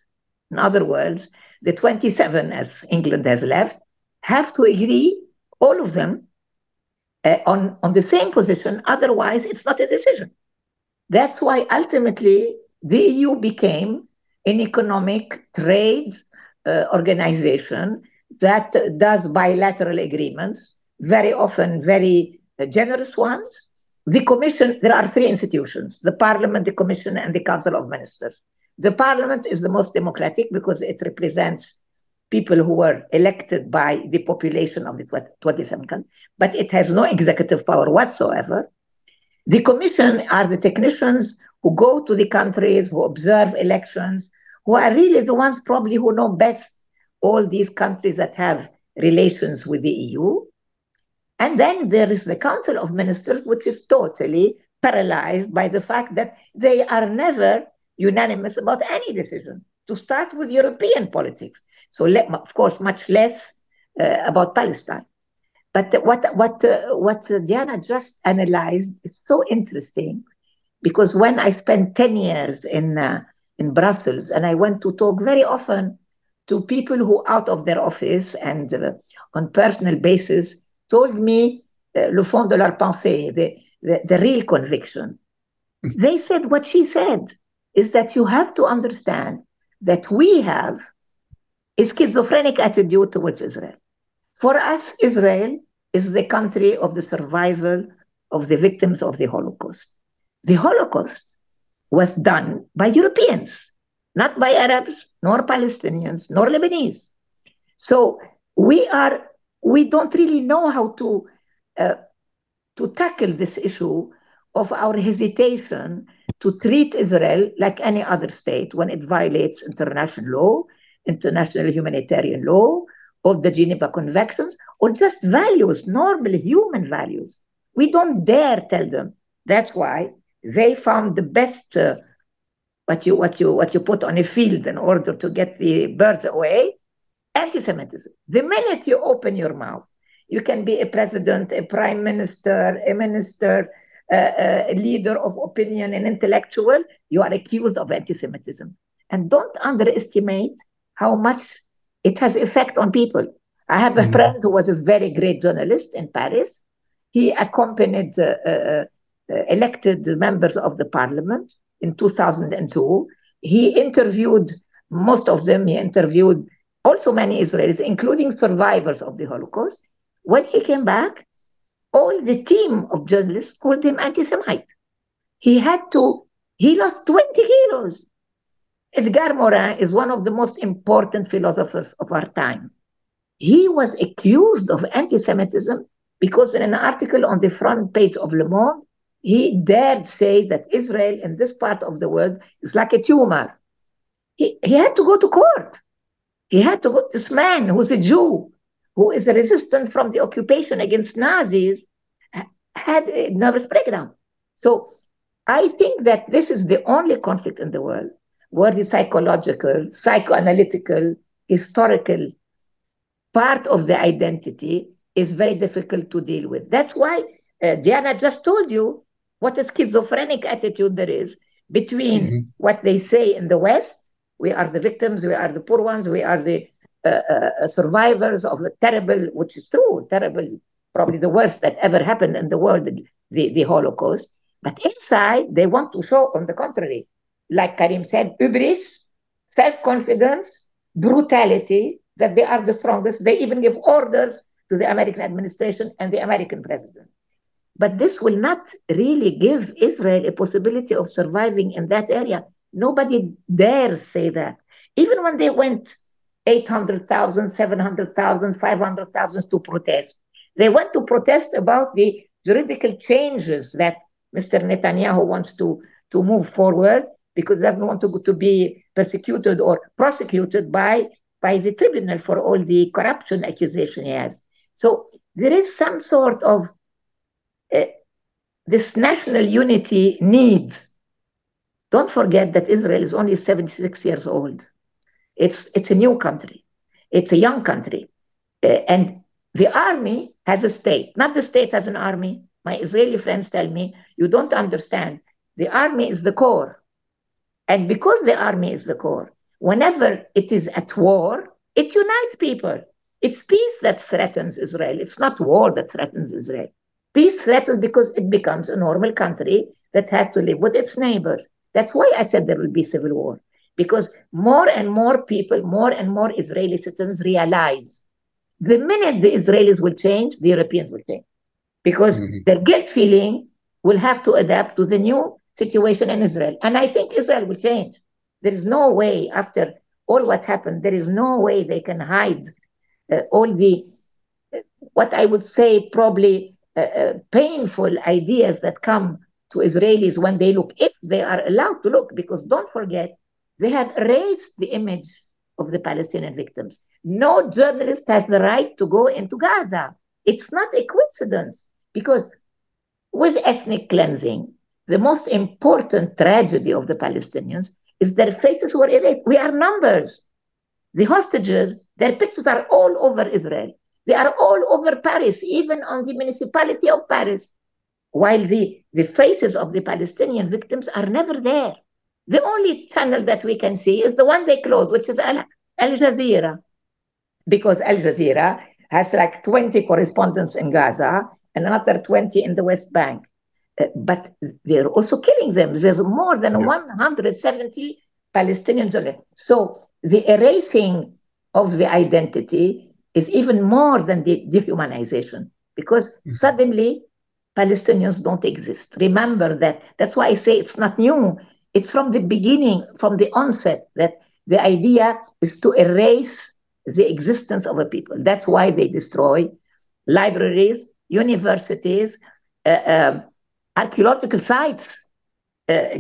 In other words, the 27, as England has left, have to agree, all of them, on the same position. Otherwise, it's not a decision. That's why ultimately the EU became an economic trade organization that does bilateral agreements, very often very generous ones. The Commission, there are three institutions: the Parliament, the Commission, and the Council of Ministers. The Parliament is the most democratic because it represents people who were elected by the population of the 27 countries, but it has no executive power whatsoever. The Commission are the technicians who go to the countries, who observe elections, who are really the ones probably who know best all these countries that have relations with the EU. And then there is the Council of Ministers, which is totally paralyzed by the fact that they are never unanimous about any decision, to start with European politics. So, of course, much less about Palestine. But what Diana just analyzed is so interesting, because when I spent 10 years in Brussels, and I went to talk very often to people who out of their office and on personal basis told me le fond de leur pensée, the real conviction. They said what she said is that you have to understand that we have a schizophrenic attitude towards Israel. For us, Israel is the country of the survival of the victims of the Holocaust. The Holocaust was done by Europeans, not by Arabs, nor Palestinians, nor Lebanese. So we don't really know how to tackle this issue of our hesitation to treat Israel like any other state when it violates international law, international humanitarian law, or the Geneva Conventions, or just values, normal human values. We don't dare tell them. That's why they found the best what you put on a field in order to get the birds away, anti-Semitism. The minute you open your mouth, you can be a president, a prime minister, a minister, a leader of opinion, an intellectual, you are accused of anti-Semitism. And don't underestimate how much it has effect on people. I have a friend who was a very great journalist in Paris. He accompanied elected members of the parliament in 2002. He interviewed most of them. He interviewed also many Israelis, including survivors of the Holocaust. When he came back, all the team of journalists called him anti-Semite. He lost 20 kilos. Edgar Morin is one of the most important philosophers of our time. He was accused of anti-Semitism because in an article on the front page of Le Monde, he dared say that Israel in this part of the world is like a tumor. He had to go to court. This man who's a Jew, who is a resistant from the occupation against Nazis, had a nervous breakdown. So I think that this is the only conflict in the world where the psychological, psychoanalytical, historical part of the identity is very difficult to deal with. That's why Diana just told you what a schizophrenic attitude there is between what they say in the West, we are the victims, we are the poor ones, we are the survivors of a terrible, which is true, terrible, probably the worst that ever happened in the world, the Holocaust. But inside, they want to show, on the contrary, like Karim said, hubris, self-confidence, brutality, that they are the strongest. They even give orders to the American administration and the American president. But this will not really give Israel a possibility of surviving in that area. Nobody dares say that. Even when they went 800,000, 700,000, 500,000 to protest, they went to protest about the juridical changes that Mr. Netanyahu wants to move forward because he doesn't want to be persecuted or prosecuted by the tribunal for all the corruption accusation he has. So there is some sort of this national unity need. Don't forget that Israel is only 76 years old. It's a new country. It's a young country. And the army has a state. Not the state has an army. My Israeli friends tell me, you don't understand. The army is the core. And because the army is the core, whenever it is at war, it unites people. It's peace that threatens Israel. It's not war that threatens Israel. Peace threatens because it becomes a normal country that has to live with its neighbors. That's why I said there will be civil war. Because more and more people, more and more Israeli citizens realize the minute the Israelis will change, the Europeans will change. Because their guilt feeling will have to adapt to the new situation in Israel. And I think Israel will change. There is no way, after all what happened, there is no way they can hide all the, what I would say, probably painful ideas that come to Israelis when they look, if they are allowed to look, because don't forget, they have erased the image of the Palestinian victims. No journalist has the right to go into Gaza. It's not a coincidence, because with ethnic cleansing, the most important tragedy of the Palestinians is their faces were erased. We are numbers. The hostages, their pictures are all over Israel. They are all over Paris, even on the municipality of Paris, while the faces of the Palestinian victims are never there. The only channel that we can see is the one they closed, which is Al Jazeera, because Al Jazeera has like 20 correspondents in Gaza and another 20 in the West Bank. But they're also killing them. There's more than 170 Palestinians. So the erasing of the identity is even more than the dehumanization, because suddenly Palestinians don't exist. Remember that. That's why I say it's not new. It's from the beginning, from the onset, that the idea is to erase the existence of a people. That's why they destroy libraries, universities, archaeological sites.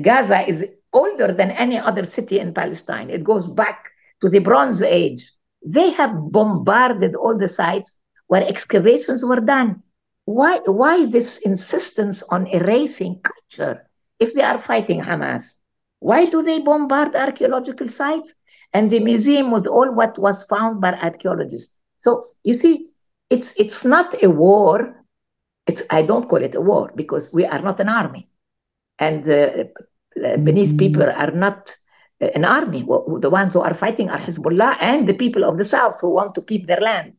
Gaza is older than any other city in Palestine. It goes back to the Bronze Age. They have bombarded all the sites where excavations were done. Why this insistence on erasing culture if they are fighting Hamas? Why do they bombard archaeological sites and the museum with all what was found by archaeologists? So you see, it's not a war. I don't call it a war because we are not an army. And Benin's people are not an army. The ones who are fighting are Hezbollah and the people of the south who want to keep their land.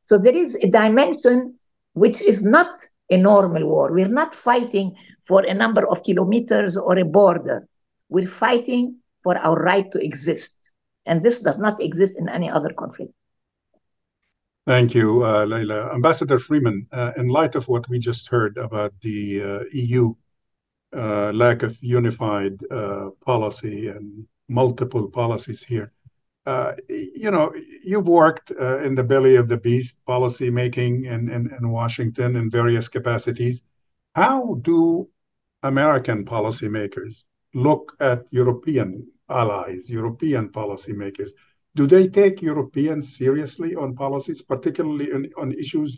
So there is a dimension which is not a normal war. We're not fighting for a number of kilometers or a border. We're fighting for our right to exist. And this does not exist in any other conflict. Thank you, Leila. Ambassador Freeman, in light of what we just heard about the EU lack of unified policy and multiple policies here, you've worked in the belly of the beast, policy making in Washington in various capacities. How do American policymakers look at European allies, European policymakers? Do they take Europeans seriously on policies, particularly on issues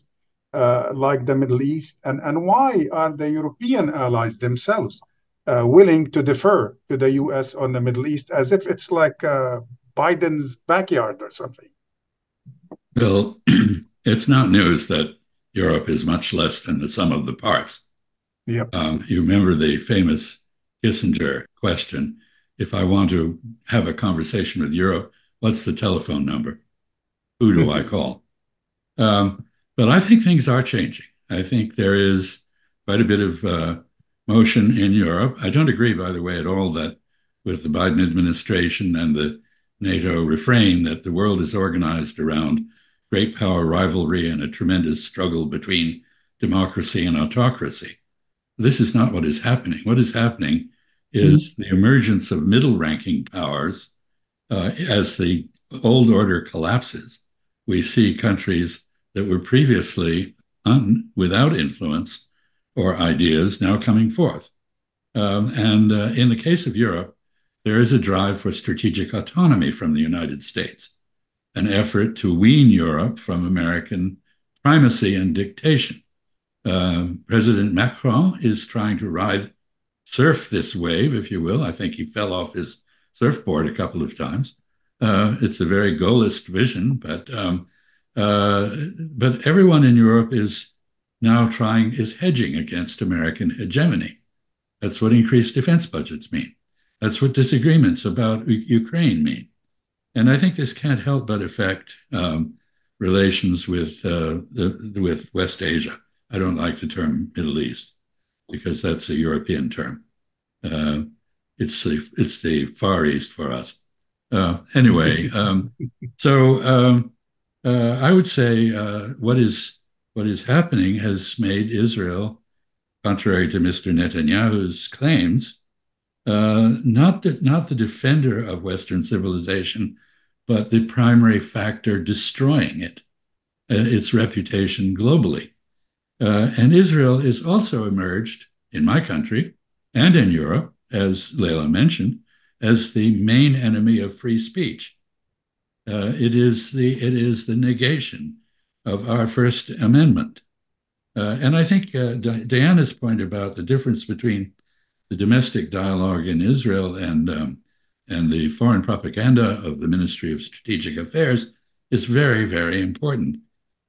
like the Middle East? And why are the European allies themselves willing to defer to the US on the Middle East as if it's like Biden's backyard or something? Well, it's not news that Europe is much less than the sum of the parts. Yep. You remember the famous Kissinger question, if I want to have a conversation with Europe, what's the telephone number? Who do I call? But I think things are changing. I think there is quite a bit of motion in Europe. I don't agree, by the way, at all that with the Biden administration and the NATO refrain that the world is organized around great power rivalry and a tremendous struggle between democracy and autocracy. This is not what is happening. What is happening is the emergence of middle-ranking powers. As the old order collapses, we see countries that were previously without influence or ideas now coming forth. And in the case of Europe, there is a drive for strategic autonomy from the United States, an effort to wean Europe from American primacy and dictation. President Macron is trying to surf this wave, if you will. I think he fell off his surfboard a couple of times. It's a very Gaullist vision, but everyone in Europe is now hedging against American hegemony. That's what increased defense budgets mean. That's what disagreements about Ukraine mean. And I think this can't help but affect relations with West Asia. I don't like the term Middle East because that's a European term. It's the Far East for us. Anyway, so I would say what is happening has made Israel, contrary to Mr. Netanyahu's claims, not the defender of Western civilization, but the primary factor destroying its reputation globally. And Israel is also emerged in my country and in Europe, as Leila mentioned, as the main enemy of free speech. It is the negation of our First Amendment. And I think Diana's point about the difference between the domestic dialogue in Israel and the foreign propaganda of the Ministry of Strategic Affairs is very, very important.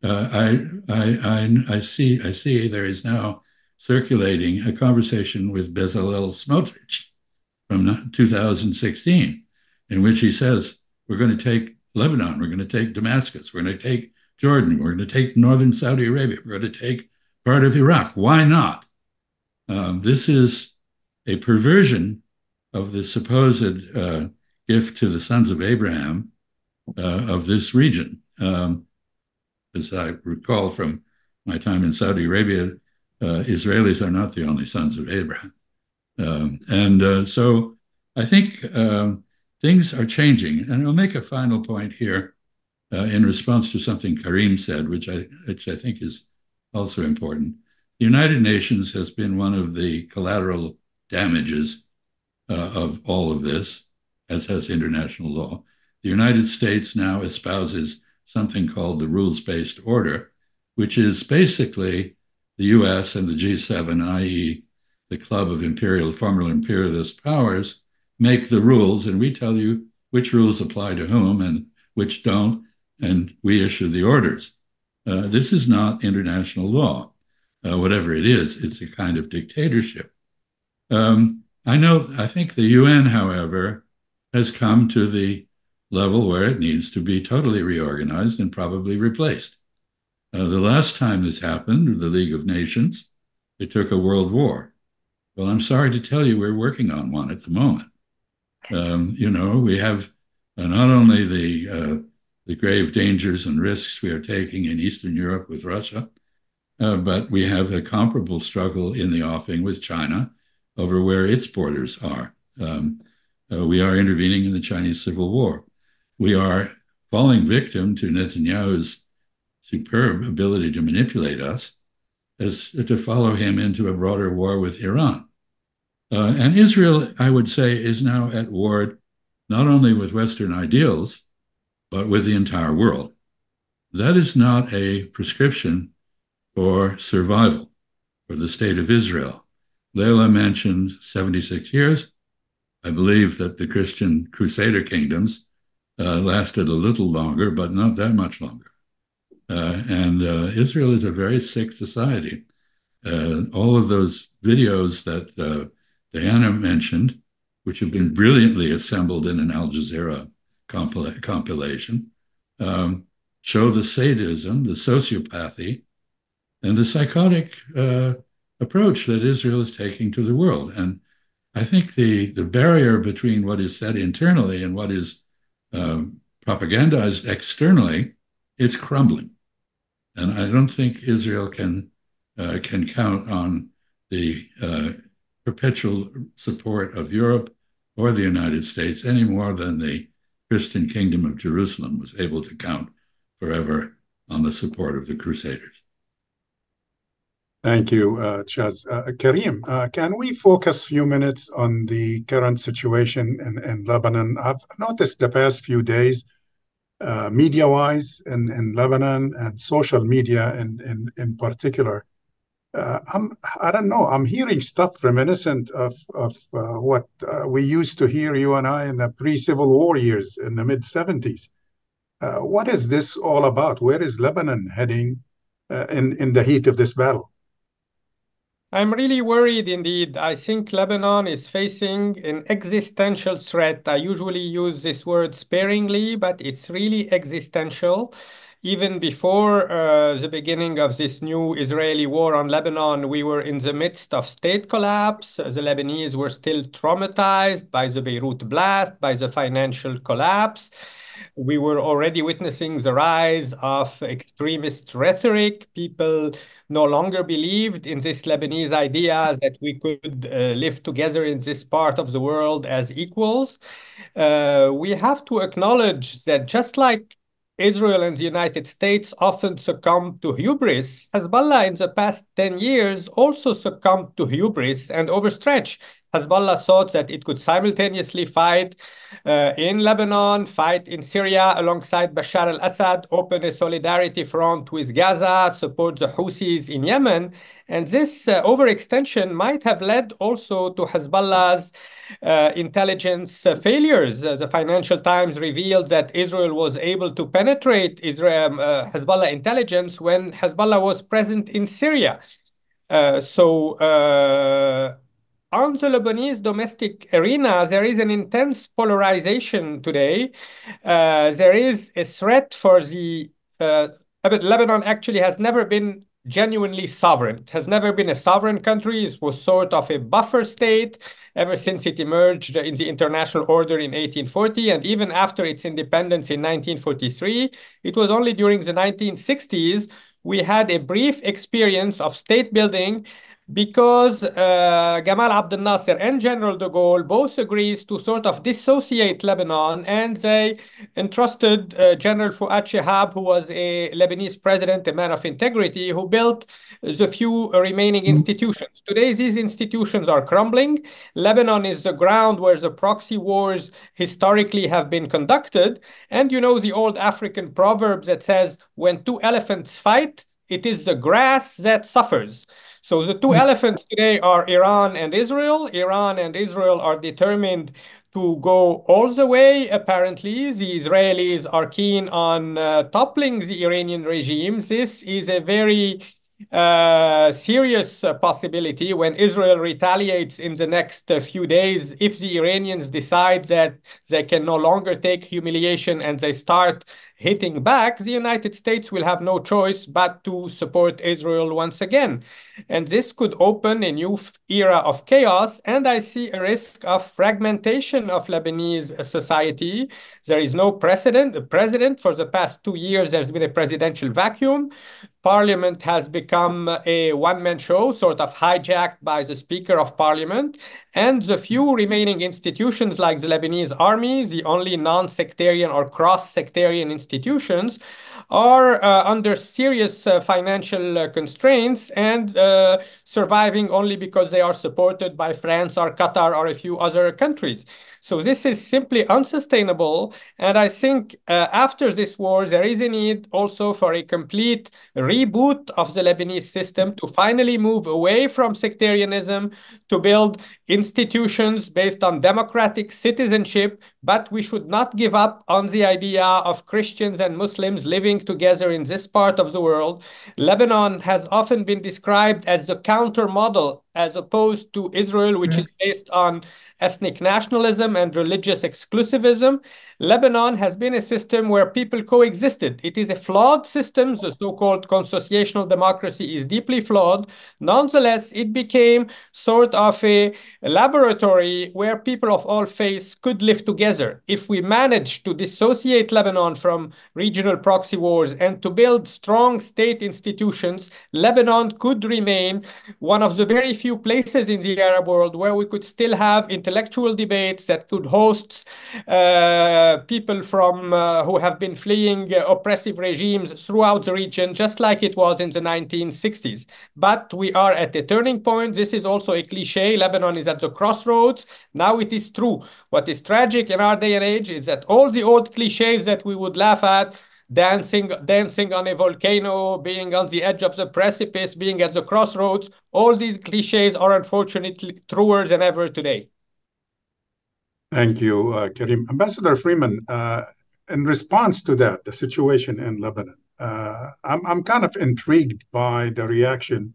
I see there is now circulating a conversation with Bezalel Smotrich from 2016, in which he says, we're going to take Lebanon, we're going to take Damascus, we're going to take Jordan, we're going to take northern Saudi Arabia, we're going to take part of Iraq. Why not? This is a perversion of the supposed gift to the sons of Abraham of this region. As I recall from my time in Saudi Arabia, Israelis are not the only sons of Abraham. So I think things are changing. And I'll make a final point here in response to something Karim said, which I think is also important. The United Nations has been one of the collateral damages of all of this, as has international law. The United States now espouses something called the rules-based order, which is basically the US and the G7, i.e. the club of former imperialist powers, make the rules, and we tell you which rules apply to whom and which don't, and we issue the orders. This is not international law. Whatever it is, it's a kind of dictatorship. I think the UN, however, has come to the level where it needs to be totally reorganized and probably replaced. The last time this happened, the League of Nations, it took a world war. Well, I'm sorry to tell you, we're working on one at the moment. We have not only the grave dangers and risks we are taking in Eastern Europe with Russia, but we have a comparable struggle in the offing with China over where its borders are. We are intervening in the Chinese Civil War. We are falling victim to Netanyahu's superb ability to manipulate us as to follow him into a broader war with Iran. And Israel, I would say, is now at war not only with Western ideals, but with the entire world. That is not a prescription for survival for the state of Israel. Leila mentioned 76 years. I believe that the Christian Crusader kingdoms lasted a little longer, but not that much longer. And Israel is a very sick society. All of those videos that Diana mentioned, which have been brilliantly assembled in an Al Jazeera compilation, show the sadism, the sociopathy, and the psychotic approach that Israel is taking to the world. And I think the barrier between what is said internally and what is propagandized externally is crumbling. And I don't think Israel can count on the perpetual support of Europe or the United States any more than the Christian Kingdom of Jerusalem was able to count forever on the support of the Crusaders. Thank you, Chaz. Karim, can we focus a few minutes on the current situation in Lebanon? I've noticed the past few days, media-wise in Lebanon and social media in particular, I don't know, I'm hearing stuff reminiscent of what we used to hear, you and I, in the pre-Civil War years in the mid-70s. What is this all about? Where is Lebanon heading in the heat of this battle? I'm really worried indeed. I think Lebanon is facing an existential threat. I usually use this word sparingly, but it's really existential. Even before the beginning of this new Israeli war on Lebanon, we were in the midst of state collapse. The Lebanese were still traumatized by the Beirut blast, by the financial collapse. We were already witnessing the rise of extremist rhetoric. People no longer believed in this Lebanese idea that we could live together in this part of the world as equals. We have to acknowledge that just like Israel and the United States often succumb to hubris, Hezbollah in the past 10 years also succumbed to hubris and overstretch. Hezbollah thought that it could simultaneously fight in Lebanon, fight in Syria alongside Bashar al-Assad, open a solidarity front with Gaza, support the Houthis in Yemen. And this overextension might have led also to Hezbollah's intelligence failures. The Financial Times revealed that Israel was able to penetrate Hezbollah intelligence when Hezbollah was present in Syria. On the Lebanese domestic arena, there is an intense polarization today. There is a threat for the Lebanon actually has never been genuinely sovereign. It has never been a sovereign country. It was sort of a buffer state ever since it emerged in the international order in 1840, and even after its independence in 1943. It was only during the 1960s we had a brief experience of state building, because Gamal Abdel Nasser and General de Gaulle both agreed to sort of dissociate Lebanon, and they entrusted General Fouad Shihab, who was a Lebanese president, a man of integrity, who built the few remaining institutions. Today, these institutions are crumbling. Lebanon is the ground where the proxy wars historically have been conducted. And you know the old African proverb that says, when two elephants fight, it is the grass that suffers. So the two elephants today are Iran and Israel. Iran and Israel are determined to go all the way. Apparently, the Israelis are keen on toppling the Iranian regime. This is a very serious possibility when Israel retaliates in the next few days. If the Iranians decide that they can no longer take humiliation and they start hitting back, the United States will have no choice but to support Israel once again. And this could open a new era of chaos, and I see a risk of fragmentation of Lebanese society. There is no president. For the past 2 years, there's been a presidential vacuum. Parliament has become a one-man show, sort of hijacked by the Speaker of Parliament. And the few remaining institutions like the Lebanese army, the only non-sectarian or cross-sectarian institutions, are under serious financial constraints and surviving only because they are supported by France or Qatar or a few other countries. So this is simply unsustainable. And I think after this war, there is a need also for a complete reboot of the Lebanese system to finally move away from sectarianism, to build institutions based on democratic citizenship. But we should not give up on the idea of Christians and Muslims living together in this part of the world. Lebanon has often been described as the counter model, as opposed to Israel, which is based on ethnic nationalism and religious exclusivism. Lebanon has been a system where people coexisted. It is a flawed system. The so-called consociational democracy is deeply flawed. Nonetheless, it became sort of a laboratory where people of all faiths could live together. If we manage to dissociate Lebanon from regional proxy wars and to build strong state institutions, Lebanon could remain one of the very few places in the Arab world where we could still have intellectual debates, that could host people from who have been fleeing oppressive regimes throughout the region, just like it was in the 1960s. But we are at a turning point. This is also a cliche. Lebanon is at the crossroads. Now it is true. What is tragic in our day and age is that all the old cliches that we would laugh at, dancing on a volcano, being on the edge of the precipice, being at the crossroads, all these cliches are unfortunately truer than ever today. Thank you, Karim. Ambassador Freeman, in response to that, the situation in Lebanon, I'm kind of intrigued by the reaction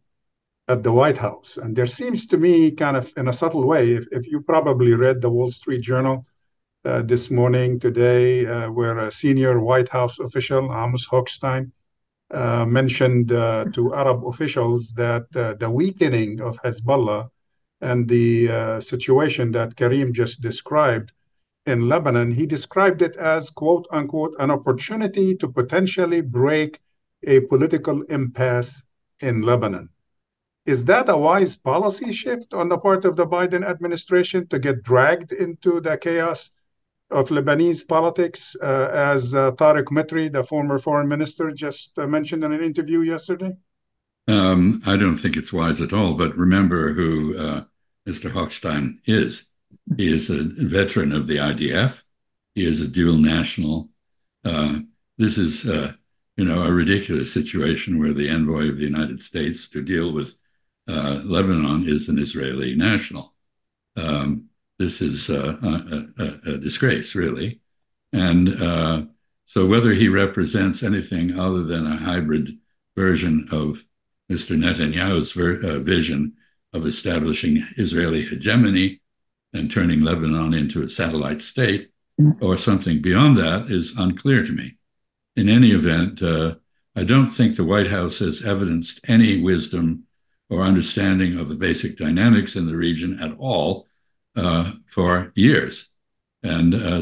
at the White House. And there seems to me, kind of in a subtle way, if you probably read the Wall Street Journal this morning, today, where a senior White House official, Amos Hochstein, mentioned to Arab officials that the weakening of Hezbollah and the situation that Karim just described in Lebanon, he described it as, quote unquote, an opportunity to potentially break a political impasse in Lebanon. Is that a wise policy shift on the part of the Biden administration to get dragged into the chaos of Lebanese politics, as Tariq Mitri, the former foreign minister, just mentioned in an interview yesterday? I don't think it's wise at all, but remember who Mr. Hochstein is. He is a veteran of the IDF. He is a dual national. This is, a ridiculous situation where the envoy of the United States to deal with Lebanon is an Israeli national. This is a disgrace, really. And so whether he represents anything other than a hybrid version of Mr. Netanyahu's vision of establishing Israeli hegemony and turning Lebanon into a satellite state, or something beyond that, is unclear to me. In any event, I don't think the White House has evidenced any wisdom or understanding of the basic dynamics in the region at all for years. And I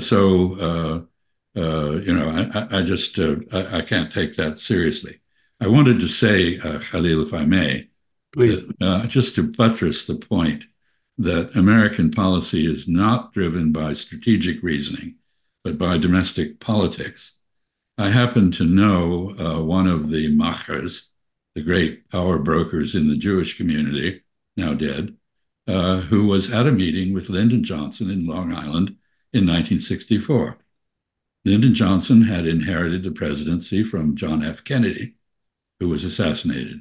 can't take that seriously. I wanted to say, Khalil, if I may, please, just to buttress the point that American policy is not driven by strategic reasoning, but by domestic politics. I happen to know one of the machers, the great power brokers in the Jewish community, now dead, who was at a meeting with Lyndon Johnson in Long Island in 1964. Lyndon Johnson had inherited the presidency from John F. Kennedy, who was assassinated.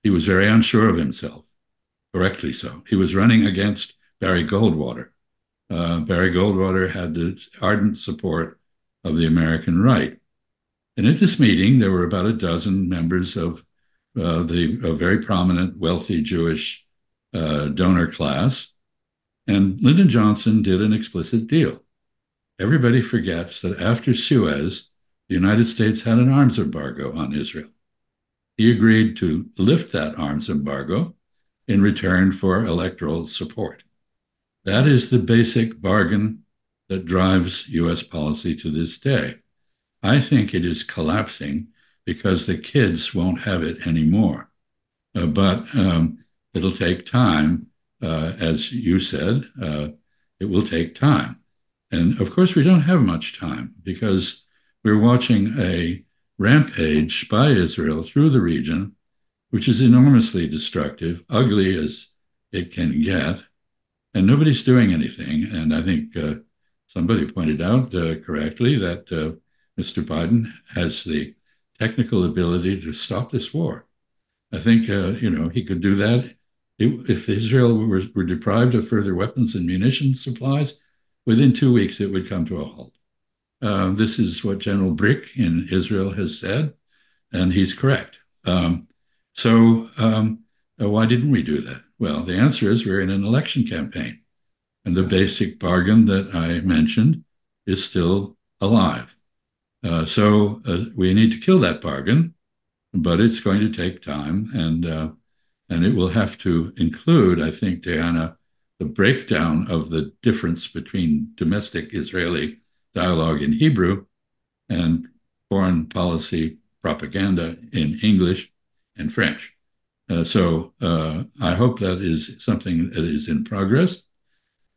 He was very unsure of himself, correctly so. He was running against Barry Goldwater. Barry Goldwater had the ardent support of the American right. And at this meeting, there were about a dozen members of the very prominent, wealthy Jewish donor class. And Lyndon Johnson did an explicit deal. Everybody forgets that after Suez, the United States had an arms embargo on Israel. He agreed to lift that arms embargo in return for electoral support. That is the basic bargain that drives U.S. policy to this day. I think it is collapsing because the kids won't have it anymore. But it'll take time. As you said, it will take time. And of course, we don't have much time because we're watching a rampage by Israel through the region, which is enormously destructive, ugly as it can get, and nobody's doing anything. And I think somebody pointed out correctly that Mr. Biden has the technical ability to stop this war. I think, he could do that. If Israel were deprived of further weapons and munitions supplies, within 2 weeks, it would come to a halt. This is what General Brick in Israel has said, and he's correct. So why didn't we do that? Well, the answer is we're in an election campaign, and the basic bargain that I mentioned is still alive. So we need to kill that bargain, but it's going to take time, and it will have to include, I think, Diana, the breakdown of the difference between domestic Israeli dialogue in Hebrew and foreign policy propaganda in English and French. So I hope that is something that is in progress,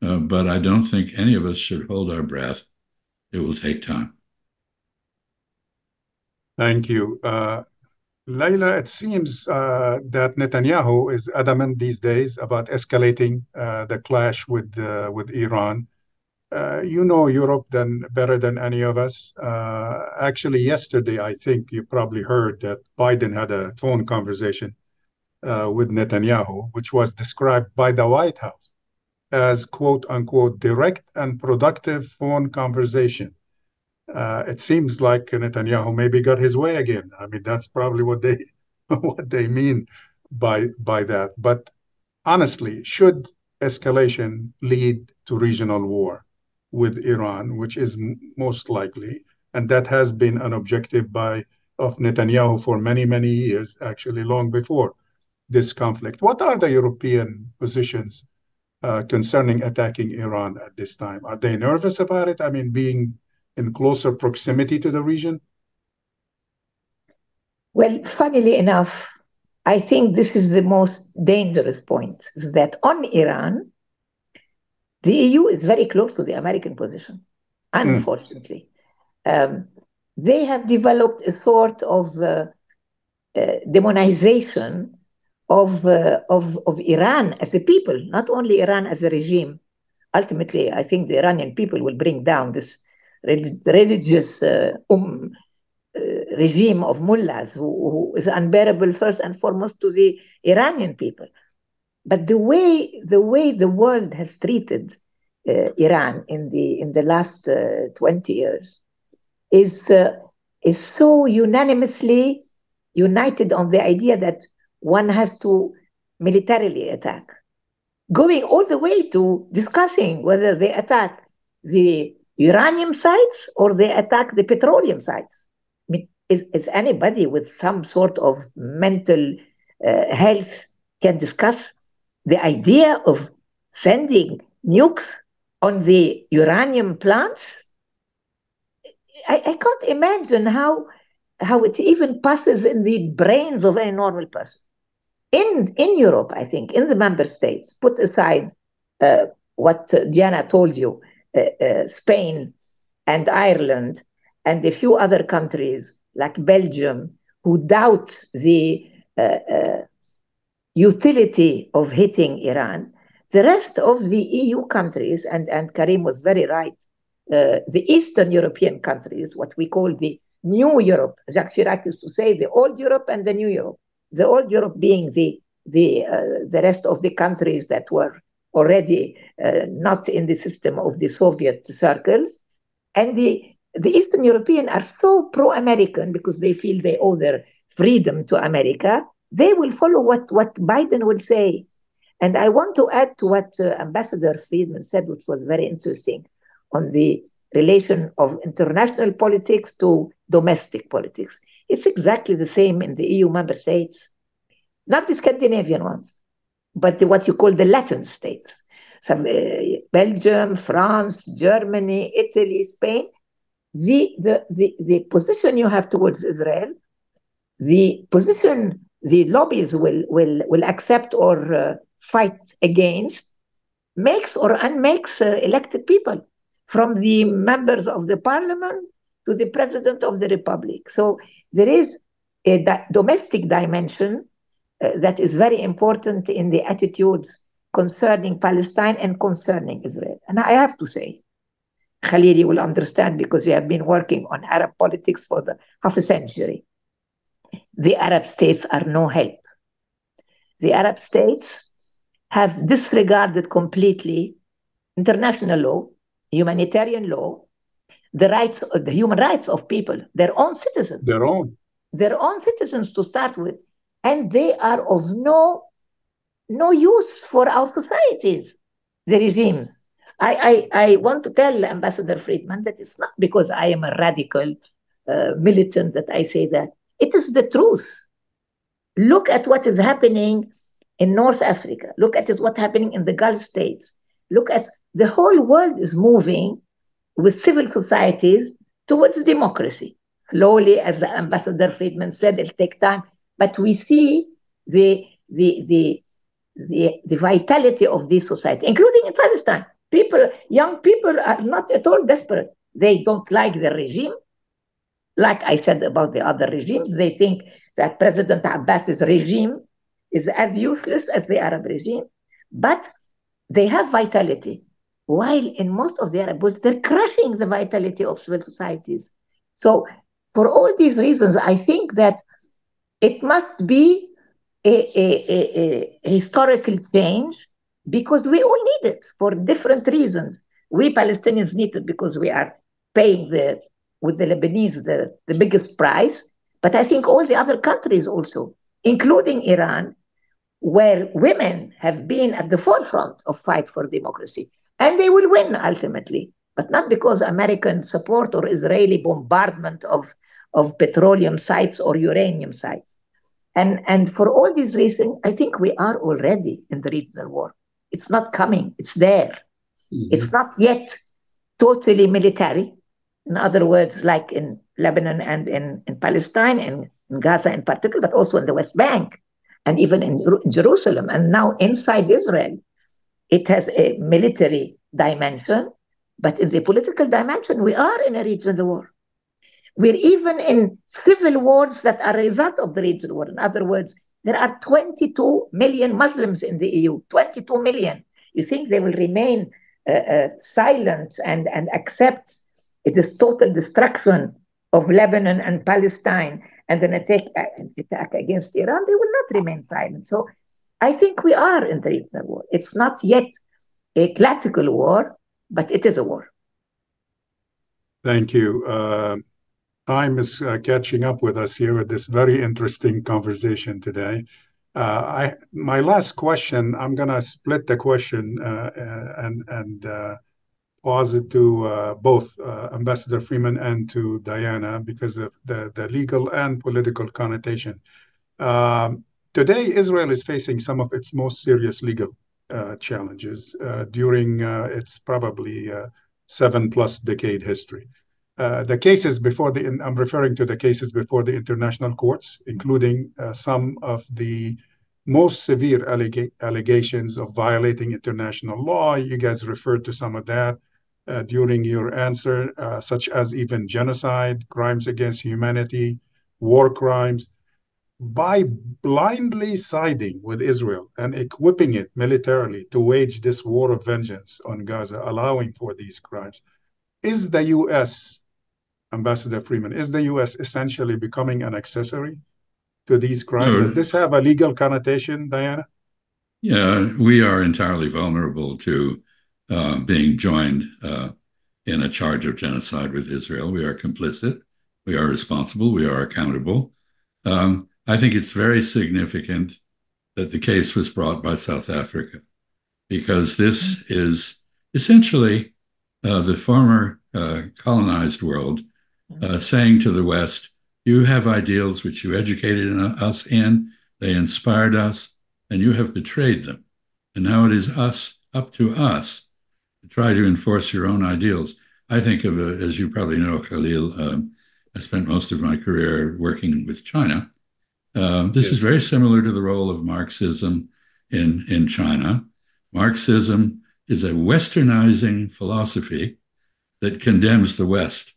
but I don't think any of us should hold our breath. It will take time. Thank you. Layla, it seems that Netanyahu is adamant these days about escalating the clash with Iran. You know Europe better than any of us. Actually, yesterday, I think you probably heard that Biden had a phone conversation with Netanyahu, which was described by the White House as quote unquote direct and productive phone conversation. It seems like Netanyahu maybe got his way again. I mean, that's probably what they mean by that. But honestly, should escalation lead to regional war with Iran, which is most likely, and that has been an objective of Netanyahu for many, many years, actually long before this conflict. What are the European positions concerning attacking Iran at this time? Are they nervous about it? I mean, being in closer proximity to the region? Well, funnily enough, I think this is the most dangerous point, is that on Iran, the EU is very close to the American position, unfortunately. They have developed a sort of demonization of Iran as a people, not only Iran as a regime. Ultimately, I think the Iranian people will bring down this religious regime of mullahs who is unbearable first and foremost to the Iranian people. But the way the world has treated Iran in the last 20 years is so unanimously united on the idea that one has to militarily attack, going all the way to discussing whether they attack the uranium sites or they attack the petroleum sites. I mean, is anybody with some sort of mental health can discuss the idea of sending nukes on the uranium plants? I can't imagine how it even passes in the brains of any normal person. In Europe, I think, in the member states, put aside what Diana told you, Spain and Ireland and a few other countries like Belgium, who doubt the utility of hitting Iran, the rest of the EU countries, and Karim was very right, the Eastern European countries, what we call the New Europe, Jacques Chirac used to say, the Old Europe and the New Europe. The Old Europe being the rest of the countries that were already not in the system of the Soviet circles. And the Eastern European are so pro-American because they feel they owe their freedom to America. They will follow what Biden will say. And I want to add to what Ambassador Friedman said, which was very interesting, on the relation of international politics to domestic politics. It's exactly the same in the EU member states, not the Scandinavian ones, but what you call the Latin states. Some, Belgium, France, Germany, Italy, Spain. The position you have towards Israel, the position the lobbies will accept or fight against, makes or unmakes elected people, from the members of the parliament to the president of the republic. So there is a domestic dimension that is very important in the attitudes concerning Palestine and concerning Israel. And I have to say, Khalil, you will understand because you have been working on Arab politics for half a century. The Arab states are no help. The Arab states have disregarded completely international law, humanitarian law, the human rights of people, their own citizens. Their own citizens to start with. And they are of no use for our societies, the regimes. I want to tell Ambassador Friedman that it's not because I am a radical militant that I say that. It is the truth. Look at what is happening in North Africa. Look at what's happening in the Gulf states. Look at the whole world is moving with civil societies towards democracy. Slowly, as Ambassador Friedman said, it'll take time. But we see the vitality of this society, including in Palestine. Young people are not at all desperate. They don't like the regime. Like I said about the other regimes, they think that President Abbas's regime is as useless as the Arab regime, but they have vitality. While in most of the Arab world, they're crushing the vitality of civil societies. So for all these reasons, I think that it must be a historical change because we all need it for different reasons. We Palestinians need it because we are paying with the Lebanese the biggest price, but I think all the other countries also, including Iran, where women have been at the forefront of fight for democracy, and they will win ultimately, but not because American support or Israeli bombardment of petroleum sites or uranium sites. And for all these reasons, I think we are already in the regional war. It's not coming, it's there. Mm-hmm. It's not yet totally military. In other words, like in Lebanon and in Palestine and in Gaza in particular, but also in the West Bank and even in Jerusalem. And now inside Israel, it has a military dimension, but in the political dimension, we are in a regional war. We're even in civil wars that are a result of the regional war. In other words, There are 22 million Muslims in the EU, 22 million. You think they will remain silent and accept this total destruction of Lebanon and Palestine and an attack against Iran? They will not remain silent. So I think we are in the regional war. It's not yet a classical war, but it is a war. Thank you. Time is catching up with us here with this very interesting conversation today. My last question, I'm going to split the question and pose it to both Ambassador Freeman and to Diana because of the legal and political connotation. Today, Israel is facing some of its most serious legal challenges during its probably 7+ decade history. The cases before I'm referring to the cases before the international courts, including some of the most severe allegations of violating international law. You guys referred to some of that during your answer, such as even genocide, crimes against humanity, war crimes. By blindly siding with Israel and equipping it militarily to wage this war of vengeance on Gaza, allowing for these crimes, is the U.S., Ambassador Freeman, is the U.S. essentially becoming an accessory to these crimes? Does this have a legal connotation, Diana? Yeah, we are entirely vulnerable to being joined in a charge of genocide with Israel. We are complicit. We are responsible. We are accountable. I think it's very significant that the case was brought by South Africa, because this is essentially the former colonized world saying to the West, you have ideals which you educated us in, they inspired us, and you have betrayed them. And now it is up to us to try to enforce your own ideals. I think of, as you probably know, Khalil, I spent most of my career working with China. This is very similar to the role of Marxism in China. Marxism is a Westernizing philosophy that condemns the West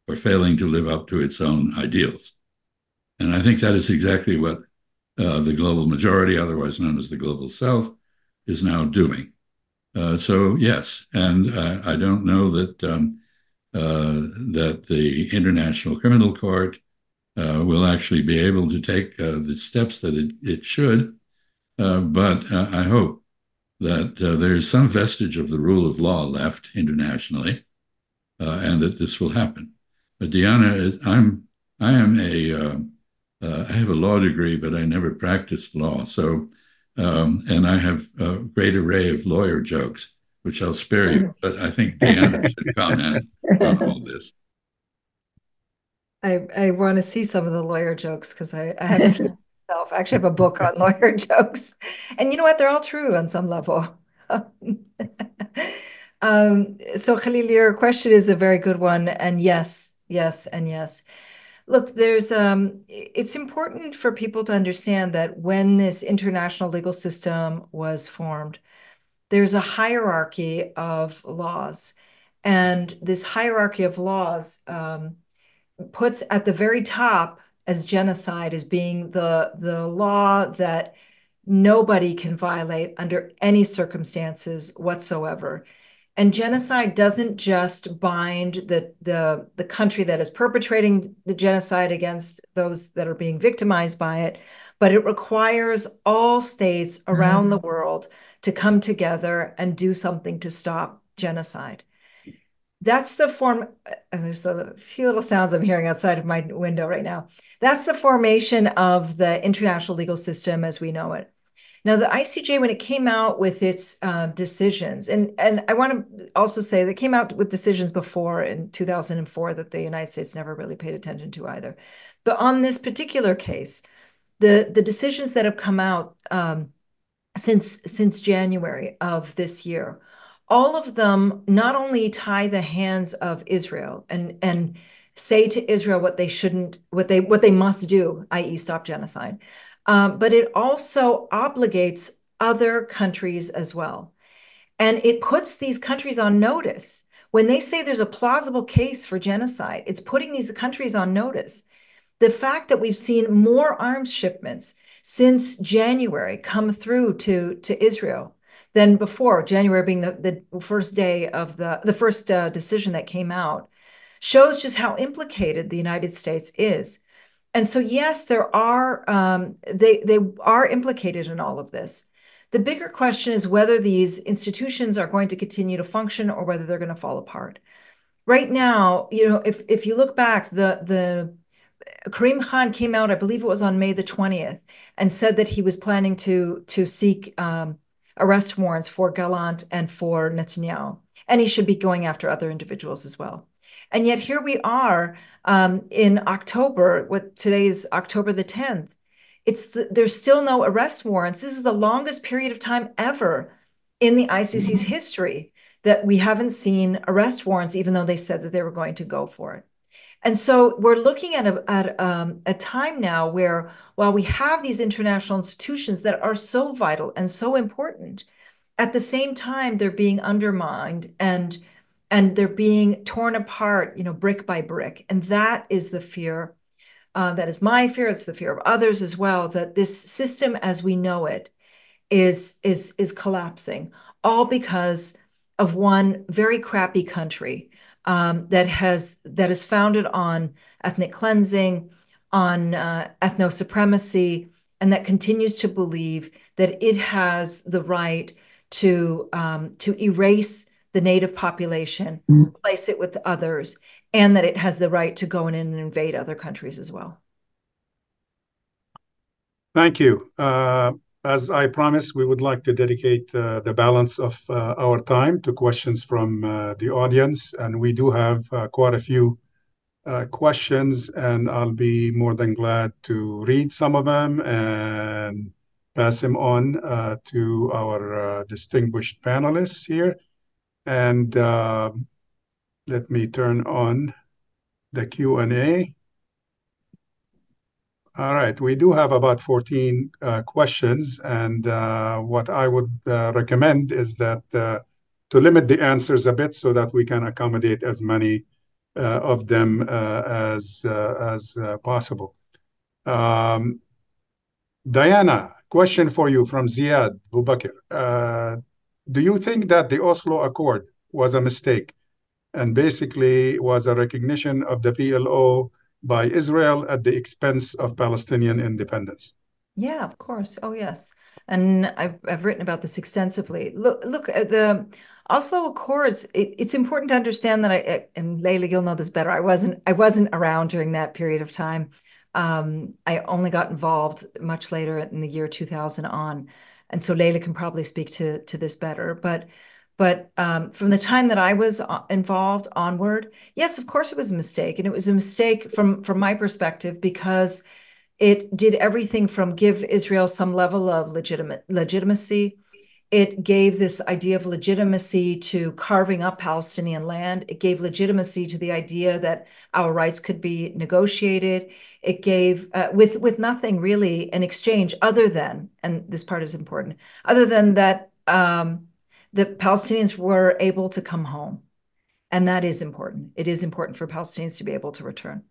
for failing to live up to its own ideals. And I think that is exactly what the global majority, otherwise known as the global South, is now doing. So yes, and I don't know that that the International Criminal Court will actually be able to take the steps that it should, but I hope that there is some vestige of the rule of law left internationally, and that this will happen. But Diana, I have a law degree, but I never practiced law. So, and I have a great array of lawyer jokes, which I'll spare you. But I think Diana should comment on all this. I want to see some of the lawyer jokes because I have a few myself. I actually have a book on lawyer jokes. And you know what? They're all true on some level. So Khalil, your question is a very good one. And yes, and yes. Look, it's important for people to understand that when this international legal system was formed, there's a hierarchy of laws. And this hierarchy of laws puts at the very top as genocide as being the law that nobody can violate under any circumstances whatsoever. And genocide doesn't just bind the country that is perpetrating the genocide against those that are being victimized by it, but it requires all states around the world to come together and do something to stop genocide. That's the form, there's a few little sounds I'm hearing outside of my window right now. That's the formation of the international legal system as we know it. Now, the ICJ, when it came out with its decisions, and I want to also say they came out with decisions before in 2004 that the United States never really paid attention to either. But on this particular case, the decisions that have come out since January of this year, all of them not only tie the hands of Israel and say to Israel what they must do, i.e. stop genocide, but it also obligates other countries as well. And it puts these countries on notice. When they say there's a plausible case for genocide, it's putting these countries on notice. The fact that we've seen more arms shipments since January come through to Israel than before, January being the first day of the first decision that came out, shows just how implicated the United States is. And so, yes, there are they are implicated in all of this. The bigger question is whether these institutions are going to continue to function or whether they're going to fall apart. Right now, you know, if you look back, the Karim Khan came out, I believe it was on May the 20th, and said that he was planning to seek arrest warrants for Gallant and for Netanyahu, and he should be going after other individuals as well. And yet here we are in October, today is October the 10th. There's still no arrest warrants. This is the longest period of time ever in the ICC's history that we haven't seen arrest warrants, even though they said that they were going to go for it. And so we're looking at a time now where, while we have these international institutions that are so vital and so important, at the same time, they're being undermined and they're being torn apart, you know, brick by brick. And that is the fear. That is my fear. It's the fear of others as well, that this system as we know it is collapsing, all because of one very crappy country that is founded on ethnic cleansing, on ethno-supremacy, and that continues to believe that it has the right to erase the native population, replace it with others, and that it has the right to go in and invade other countries as well. Thank you. As I promised, we would like to dedicate the balance of our time to questions from the audience. And we do have quite a few questions, and I'll be more than glad to read some of them and pass them on to our distinguished panelists here. And let me turn on the Q&A. All right, we do have about 14 questions, and what I would recommend is that to limit the answers a bit so that we can accommodate as many of them as possible. Diana, question for you from Ziad Bubakir. Do you think that the Oslo Accord was a mistake and basically was a recognition of the PLO by Israel at the expense of Palestinian independence? Yeah, of course. Oh, yes. And I've written about this extensively. Look at the Oslo Accords. It's important to understand that and Leila, you'll know this better. I wasn't around during that period of time. I only got involved much later in the year 2000 on. And so Leila can probably speak to this better. But from the time that I was involved onward, yes, of course it was a mistake. And it was a mistake from my perspective because it did everything from give Israel some level of legitimacy. It gave this idea of legitimacy to carving up Palestinian land. It gave legitimacy to the idea that our rights could be negotiated. It gave, with nothing really in exchange other than, and this part is important, other than that the Palestinians were able to come home. And that is important. It is important for Palestinians to be able to return.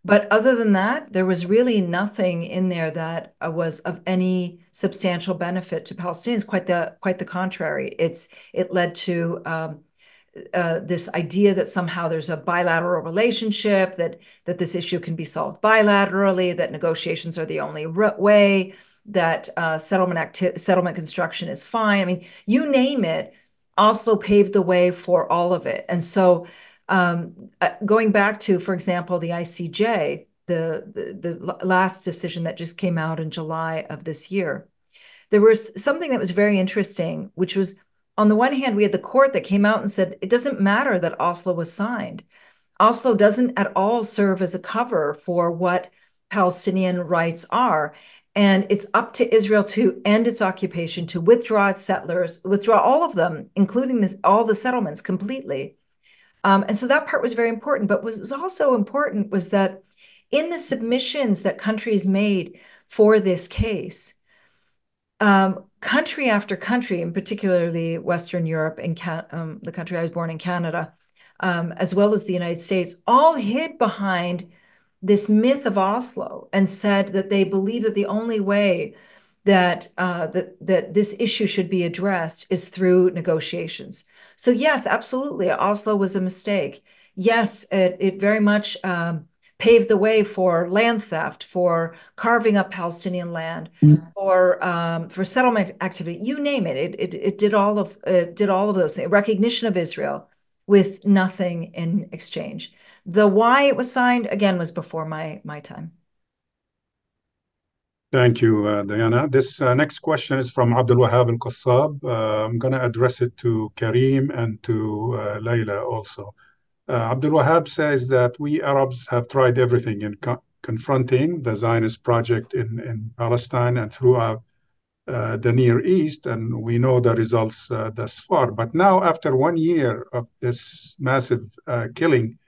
But other than that, there was really nothing in there that was of any substantial benefit to Palestinians. Quite the contrary. It led to this idea that somehow there's a bilateral relationship, that this issue can be solved bilaterally, that negotiations are the only way, that settlement construction is fine. I mean, you name it, Oslo paved the way for all of it. And so going back to, for example, the ICJ, the last decision that just came out in July of this year, there was something that was very interesting, which was, on the one hand, we had the court that came out and said, it doesn't matter that Oslo was signed. Oslo doesn't at all serve as a cover for what Palestinian rights are. And it's up to Israel to end its occupation, to withdraw its settlers, withdraw all of them, including all the settlements completely. And so that part was very important. But what was also important was that in the submissions that countries made for this case, country after country, and particularly Western Europe and the country I was born in, Canada, as well as the United States, all hid behind this myth of Oslo and said that they believe that the only way that that this issue should be addressed is through negotiations. So yes, absolutely, Oslo was a mistake. Yes, it very much paved the way for land theft, for carving up Palestinian land, for settlement activity. You name it. It did all of those things. Recognition of Israel with nothing in exchange. The why it was signed, again, was before my time. Thank you, Diana. This next question is from Abdul Wahab Al-Qassab. I'm going to address it to Karim and to Layla also. Abdul Wahab says that we Arabs have tried everything in confronting the Zionist project in Palestine and throughout the Near East, and we know the results thus far. But now, after 1 year of this massive killing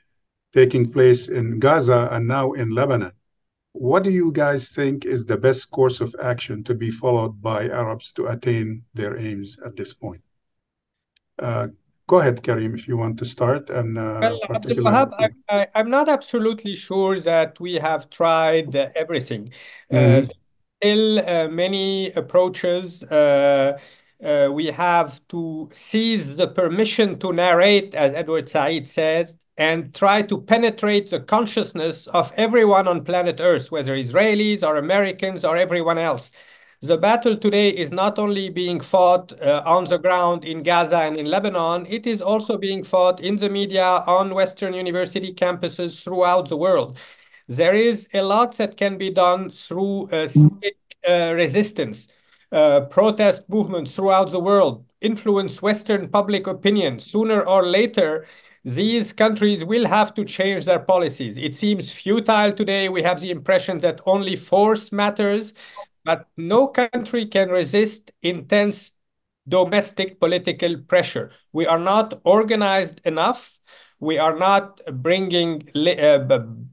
taking place in Gaza and now in Lebanon, what do you guys think is the best course of action to be followed by Arabs to attain their aims at this point? Go ahead, Karim, if you want to start. And well, Abdul Wahab, I'm not absolutely sure that we have tried everything. Still, many approaches. We have to seize the permission to narrate, as Edward Said says, and try to penetrate the consciousness of everyone on planet Earth, whether Israelis or Americans or everyone else. The battle today is not only being fought on the ground in Gaza and in Lebanon, it is also being fought in the media, on Western university campuses throughout the world. There is a lot that can be done through civic resistance, protest movements throughout the world, influence Western public opinion. Sooner or later, these countries will have to change their policies. It seems futile today. We have the impression that only force matters, but no country can resist intense domestic political pressure. We are not organized enough. We are not bringing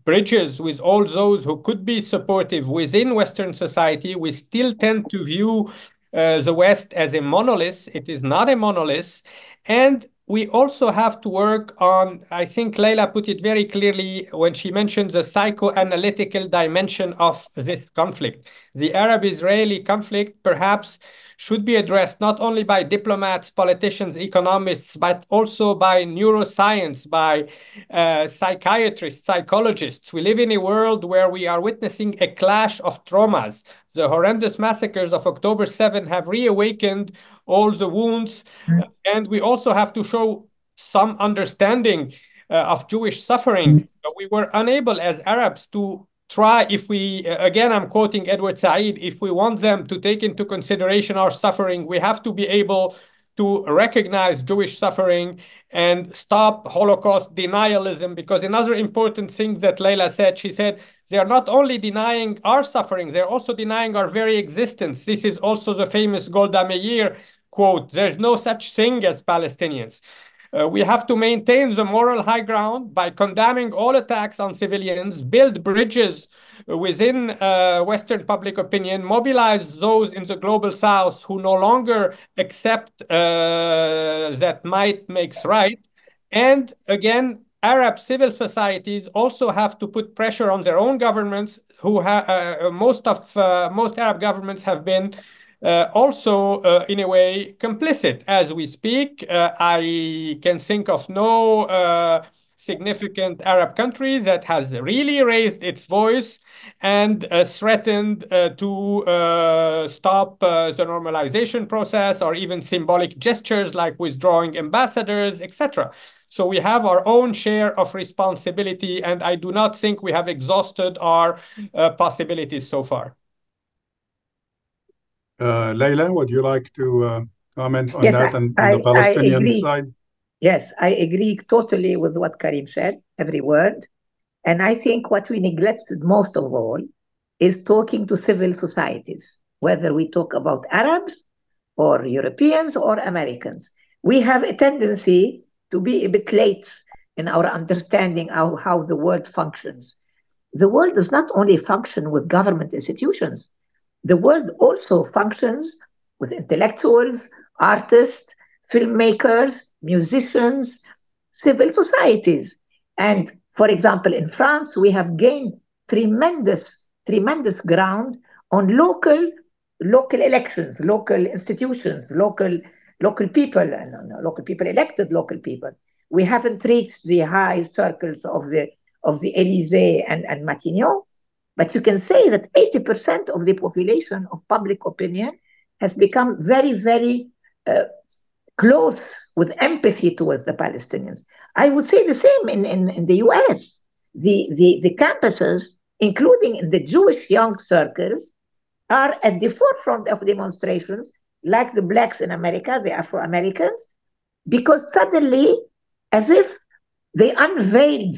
bridges with all those who could be supportive within Western society. We still tend to view the West as a monolith. It is not a monolith. And we also have to work on, I think Layla put it very clearly when she mentioned the psychoanalytical dimension of this conflict. The Arab-Israeli conflict perhaps should be addressed not only by diplomats, politicians, economists, but also by neuroscience, by psychiatrists, psychologists. We live in a world where we are witnessing a clash of traumas. The horrendous massacres of October 7 have reawakened all the wounds, and we also have to show some understanding of Jewish suffering. We were unable as Arabs to try, if we, again, I'm quoting Edward Said, if we want them to take into consideration our suffering, we have to be able to recognize Jewish suffering and stop Holocaust denialism. Because another important thing that Layla said, she said, they are not only denying our suffering, they're also denying our very existence. This is also the famous Golda Meir quote, there's no such thing as Palestinians. We have to maintain the moral high ground by condemning all attacks on civilians, build bridges within Western public opinion, mobilize those in the global South who no longer accept that might makes right. And again, Arab civil societies also have to put pressure on their own governments, who most Arab governments have been also, in a way, complicit. As we speak, I can think of no significant Arab country that has really raised its voice and threatened to stop the normalization process, or even symbolic gestures like withdrawing ambassadors, etc. So we have our own share of responsibility, and I do not think we have exhausted our possibilities so far. Layla, would you like to comment on that and on the Palestinian side? Yes, I agree totally with what Karim said, every word. And I think what we neglected most of all is talking to civil societies, whether we talk about Arabs or Europeans or Americans. We have a tendency to be a bit late in our understanding of how the world functions. The world does not only function with government institutions. The world also functions with intellectuals, artists, filmmakers, musicians, civil societies. And for example, in France, we have gained tremendous ground on local elections, local institutions, local people, and local people elected local people. We haven't reached the high circles of the Élysée and Matignon, but you can say that 80% of the population of public opinion has become very, very close with empathy towards the Palestinians. I would say the same in the US. The campuses, including in the Jewish young circles, are at the forefront of demonstrations, like the Blacks in America, the Afro-Americans, because suddenly, as if they unveiled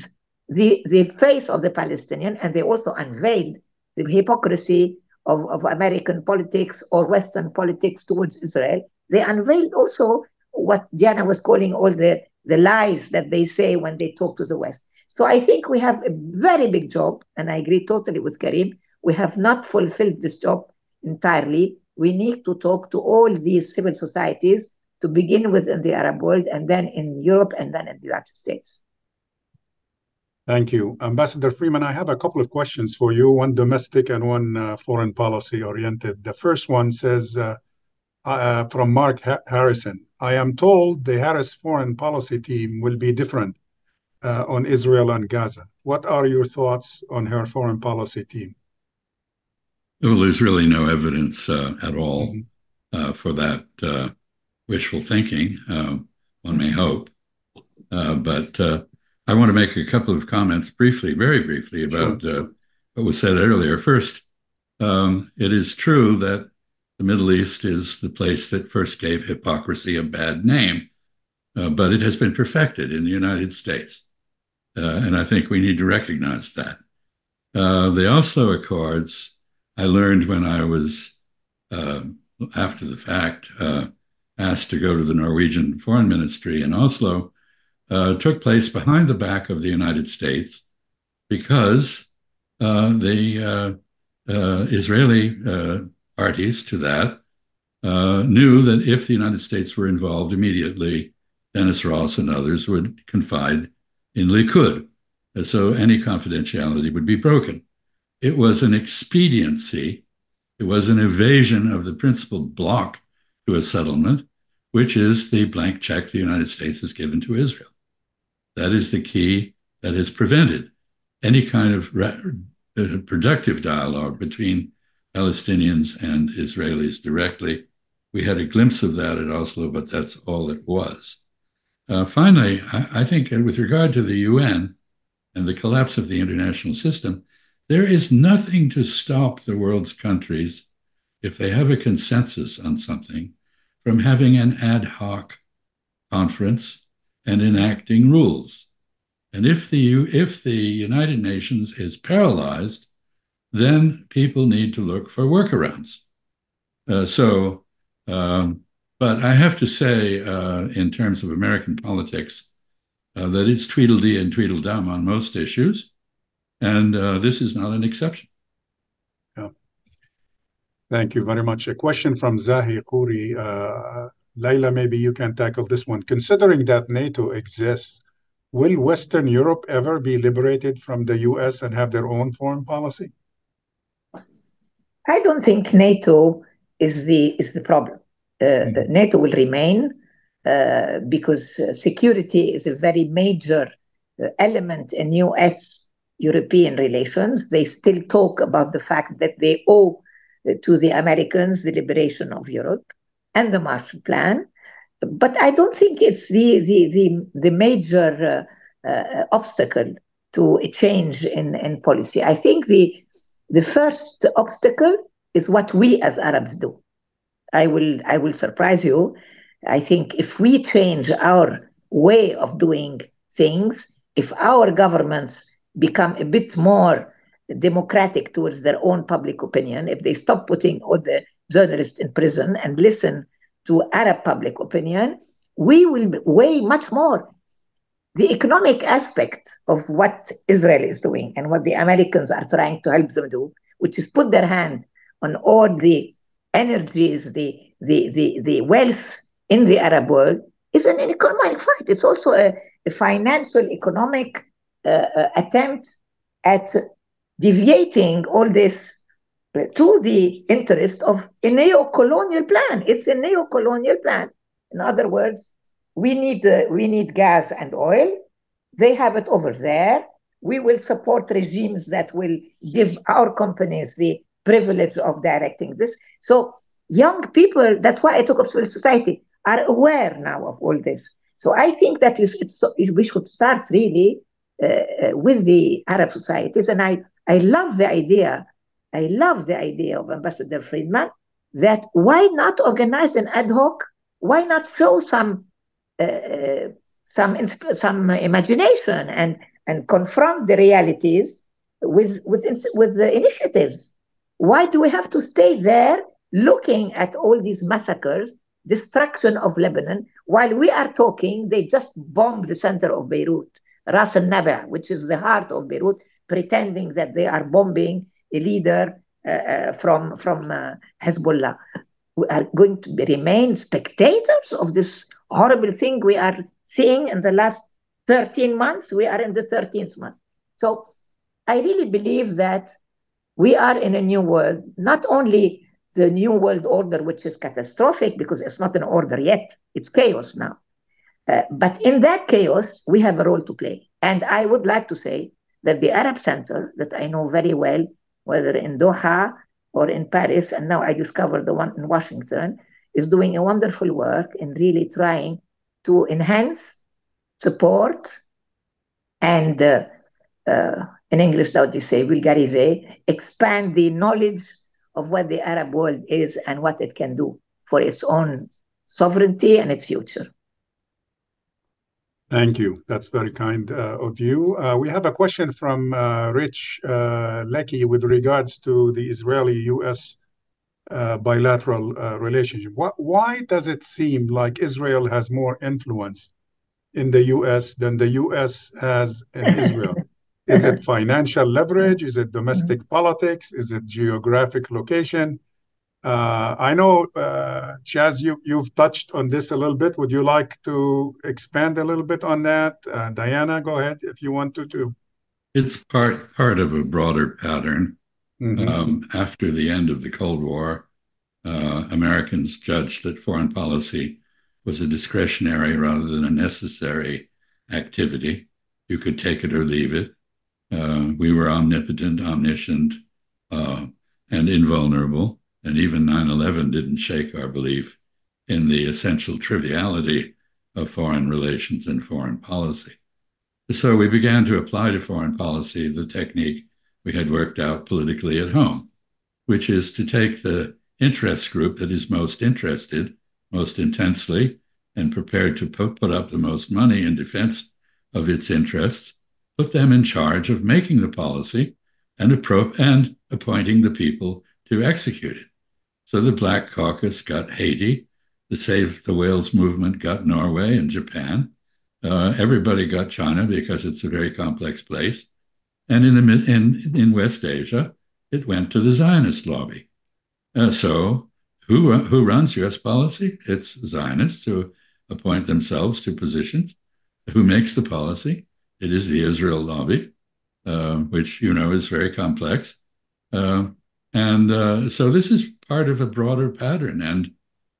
the face of the Palestinian, and they also unveiled the hypocrisy of American politics or Western politics towards Israel. They unveiled also what Diana was calling all the lies that they say when they talk to the West. So I think we have a very big job, and I agree totally with Karim. We have not fulfilled this job entirely. We need to talk to all these civil societies, to begin with in the Arab world, and then in Europe, and then in the United States. Thank you. Ambassador Freeman, I have a couple of questions for you, one domestic and one foreign policy oriented. The first one says, from Mark Harrison, I am told the Harris foreign policy team will be different on Israel and Gaza. What are your thoughts on her foreign policy team? Well, there's really no evidence at all for that wishful thinking, one may hope. But I want to make a couple of comments very briefly, about what was said earlier. First, it is true that the Middle East is the place that first gave hypocrisy a bad name, but it has been perfected in the United States. And I think we need to recognize that. The Oslo Accords, I learned when I was, after the fact, asked to go to the Norwegian Foreign Ministry in Oslo, took place behind the back of the United States because the Israeli parties to that knew that if the United States were involved immediately, Dennis Ross and others would confide in Likud. So any confidentiality would be broken. It was an expediency. It was an evasion of the principal block to a settlement, which is the blank check the United States has given to Israel. That is the key that has prevented any kind of productive dialogue between Palestinians and Israelis directly. We had a glimpse of that at Oslo, but that's all it was. Finally, I think with regard to the UN and the collapse of the international system, there is nothing to stop the world's countries, if they have a consensus on something, from having an ad hoc conference and enacting rules. And if the United Nations is paralyzed, then people need to look for workarounds. But I have to say, in terms of American politics, that it's Tweedledee and Tweedledum on most issues, and this is not an exception. Yeah. Thank you very much. A question from Zahi Khouri. Layla, maybe you can tackle this one. Considering that NATO exists, will Western Europe ever be liberated from the US and have their own foreign policy? I don't think NATO is the problem. NATO will remain because security is a very major element in US-European relations. They still talk about the fact that they owe to the Americans the liberation of Europe and the Marshall Plan. But I don't think it's the major obstacle to a change in policy. I think the first obstacle is what we as Arabs do. I will surprise you. I think if we change our way of doing things, if our governments become a bit more democratic towards their own public opinion, if they stop putting all the journalists in prison and listen to Arab public opinion, we will weigh much more the economic aspect of what Israel is doing and what the Americans are trying to help them do, which is put their hand on all the energies, the wealth in the Arab world, is an economic fight. It's also a financial, economic attempt at deviating all this to the interest of a neo-colonial plan. It's a neo-colonial plan. In other words, we need gas and oil. They have it over there. We will support regimes that will give our companies the privilege of directing this. So young people, that's why I talk of civil society, are aware now of all this. So I think that we should start really with the Arab societies. And I love the idea. I love the idea of Ambassador Friedman that why not organize an ad hoc? Why not show some imagination and confront the realities with the initiatives? Why do we have to stay there looking at all these massacres, destruction of Lebanon, while we are talking? They just bombed the center of Beirut, Ras al-Naba, which is the heart of Beirut, pretending that they are bombing a leader from Hezbollah. We are going to remain spectators of this horrible thing we are seeing in the last 13 months. We are in the 13th month. So I really believe that we are in a new world, not only the new world order, which is catastrophic because it's not an order yet, it's chaos now. But in that chaos, we have a role to play. And I would like to say that the Arab Center, that I know very well, whether in Doha or in Paris, and now I discovered the one in Washington, is doing a wonderful work in really trying to enhance, support, and in English, how do you say, vulgarize, expand the knowledge of what the Arab world is and what it can do for its own sovereignty and its future. Thank you. That's very kind of you. We have a question from Rich Lecky with regards to the Israeli-U.S. Bilateral relationship. Why does it seem like Israel has more influence in the U.S. than the U.S. has in Israel? Is it financial leverage? Is it domestic politics? Is it geographic location? I know, Chaz, you've touched on this a little bit. Would you like to expand a little bit on that? Diana, go ahead if you want to. It's part of a broader pattern. After the end of the Cold War, Americans judged that foreign policy was a discretionary rather than a necessary activity. You could take it or leave it. We were omnipotent, omniscient, and invulnerable. And even 9/11 didn't shake our belief in the essential triviality of foreign relations and foreign policy. So we began to apply to foreign policy the technique we had worked out politically at home, which is to take the interest group that is most interested, most intensely, and prepared to put up the most money in defense of its interests, put them in charge of making the policy and appointing the people to execute it. So the Black Caucus got Haiti, the Save the Whales movement got Norway and Japan. Everybody got China because it's a very complex place. And in West Asia, it went to the Zionist lobby. So who runs U.S. policy? It's Zionists who appoint themselves to positions. Who makes the policy? It is the Israel lobby, which you know is very complex. So this is part of a broader pattern. And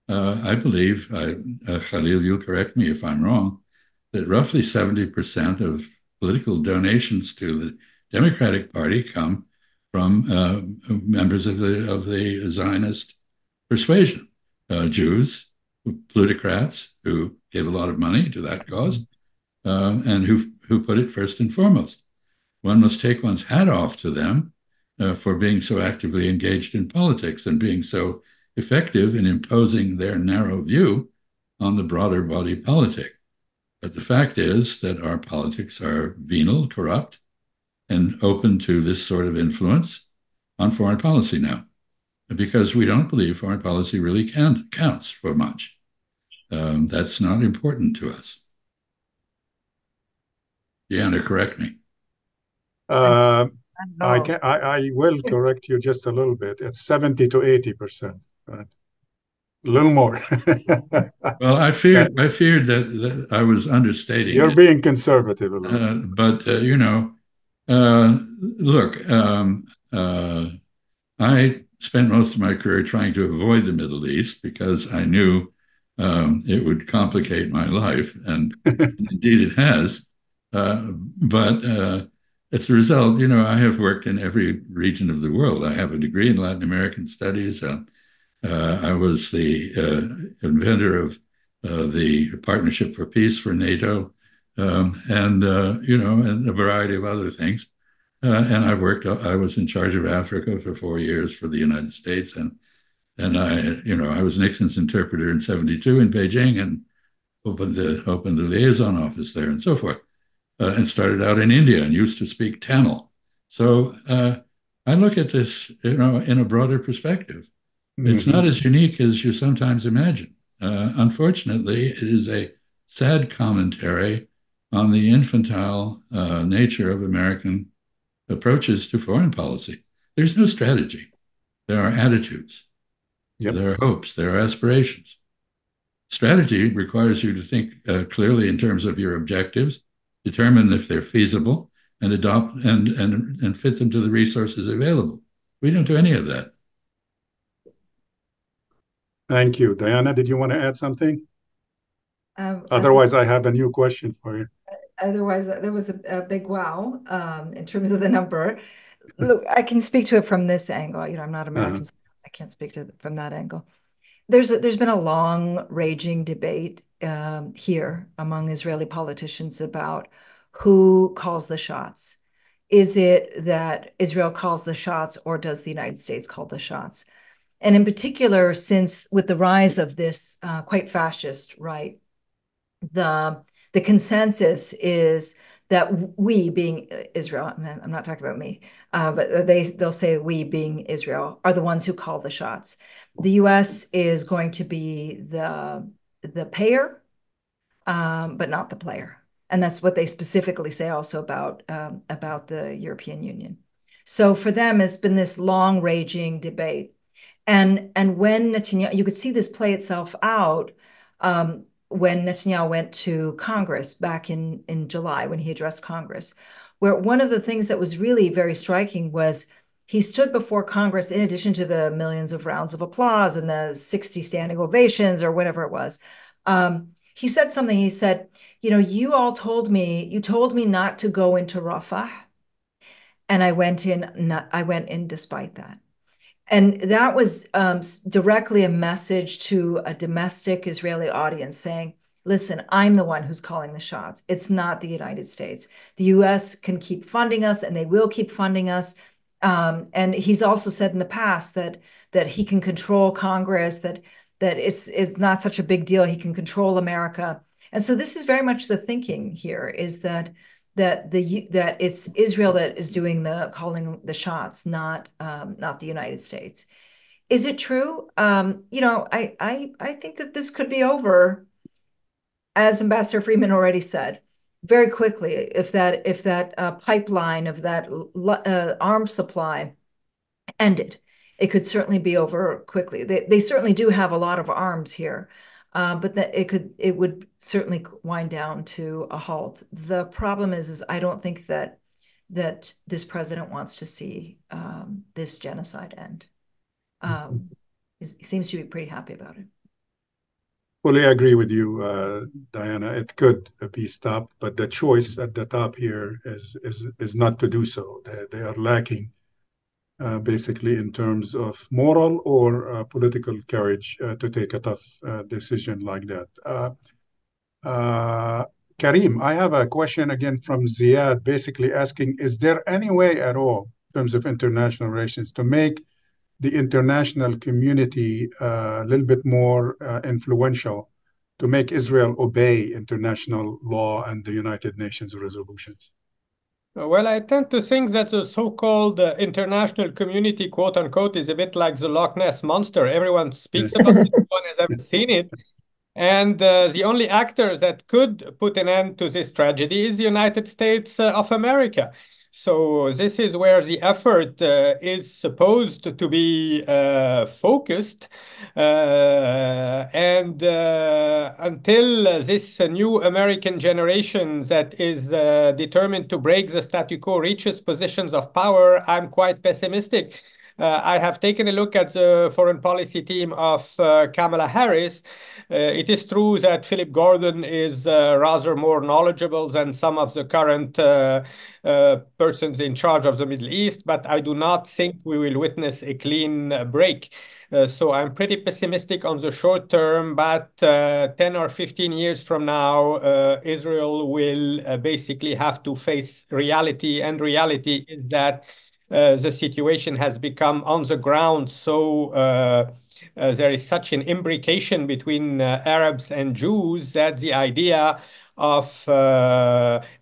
I believe, Khalil, you'll correct me if I'm wrong, that roughly 70% of political donations to the Democratic Party come from members of the Zionist persuasion, Jews, plutocrats who gave a lot of money to that cause, and who put it first and foremost. One must take one's hat off to them for being so actively engaged in politics and being so effective in imposing their narrow view on the broader body politic. But the fact is that our politics are venal, corrupt, and open to this sort of influence on foreign policy now, because we don't believe foreign policy really counts for much. That's not important to us. Deanna, correct me. I will correct you just a little bit. It's 70 to 80%, right? A little more. Well, I feared that I was understating. You're being conservative a little. But you know, Look, I spent most of my career trying to avoid the Middle East because I knew it would complicate my life, and indeed it has. But as a result, I have worked in every region of the world. I have a degree in Latin American studies. I was the inventor of the Partnership for Peace for NATO, and a variety of other things. And I was in charge of Africa for 4 years for the United States, and I was Nixon's interpreter in '72 in Beijing, and opened the liaison office there, and so forth, and started out in India and used to speak Tamil. So I look at this, in a broader perspective. It's not as unique as you sometimes imagine. Unfortunately, it is a sad commentary on the infantile nature of American approaches to foreign policy. There's no strategy. There are attitudes. Yep. There are hopes. There are aspirations. Strategy requires you to think clearly in terms of your objectives, determine if they're feasible, and adopt and fit them to the resources available. We don't do any of that. Thank you. Diana, did you want to add something? Otherwise, I have a new question for you. Otherwise, there was a big wow in terms of the number. Look, I can speak to it from this angle. I'm not American, so I can't speak to it from that angle. There's been a long raging debate here among Israeli politicians about who calls the shots. Is it that Israel calls the shots, or does the United States call the shots? And in particular, since with the rise of this quite fascist right, the consensus is that we, being Israel, I'm not talking about me, but they'll say we, being Israel, are the ones who call the shots. The U.S. is going to be the payer, but not the player. And that's what they specifically say also about the European Union. So for them, it's been this long raging debate. And when Netanyahu, you could see this play itself out when Netanyahu went to Congress back in July, when he addressed Congress, where one of the things that was really very striking was he stood before Congress, in addition to the millions of rounds of applause and the 60 standing ovations or whatever it was. He said something. He said, you told me not to go into Rafah, and I went in despite that. And that was directly a message to a domestic Israeli audience saying, listen, I'm the one who's calling the shots. It's not the United States. The U.S. can keep funding us, and they will keep funding us. And he's also said in the past that he can control Congress, that it's not such a big deal. He can control America. And so this is very much the thinking here, is that it's Israel that is doing the calling the shots, not the United States. Is it true? I think that this could be over, as Ambassador Freeman already said, very quickly. If that pipeline of that arms supply ended, it could certainly be over quickly. They certainly do have a lot of arms here. But that it would certainly wind down to a halt. The problem is I don't think that this president wants to see this genocide end. He seems to be pretty happy about it. Well, I agree with you, Diana. It could be stopped, but the choice at the top here is not to do so. They are lacking. Basically in terms of moral or political courage to take a tough decision like that. Karim, I have a question again from Ziad, basically asking, is there any way at all, in terms of international relations, to make the international community a little bit more influential, to make Israel obey international law and the United Nations resolutions? Well, I tend to think that the so-called international community, quote unquote, is a bit like the Loch Ness Monster. Everyone speaks about it, no one has ever seen it. And the only actor that could put an end to this tragedy is the United States of America. So this is where the effort is supposed to be focused. And until this new American generation that is determined to break the status quo reaches positions of power, I'm quite pessimistic. I have taken a look at the foreign policy team of Kamala Harris. It is true that Philip Gordon is rather more knowledgeable than some of the current persons in charge of the Middle East, but I do not think we will witness a clean break. So I'm pretty pessimistic on the short term, but 10 or 15 years from now, Israel will basically have to face reality, and reality is that the situation has become on the ground. So there is such an imbrication between Arabs and Jews that the idea of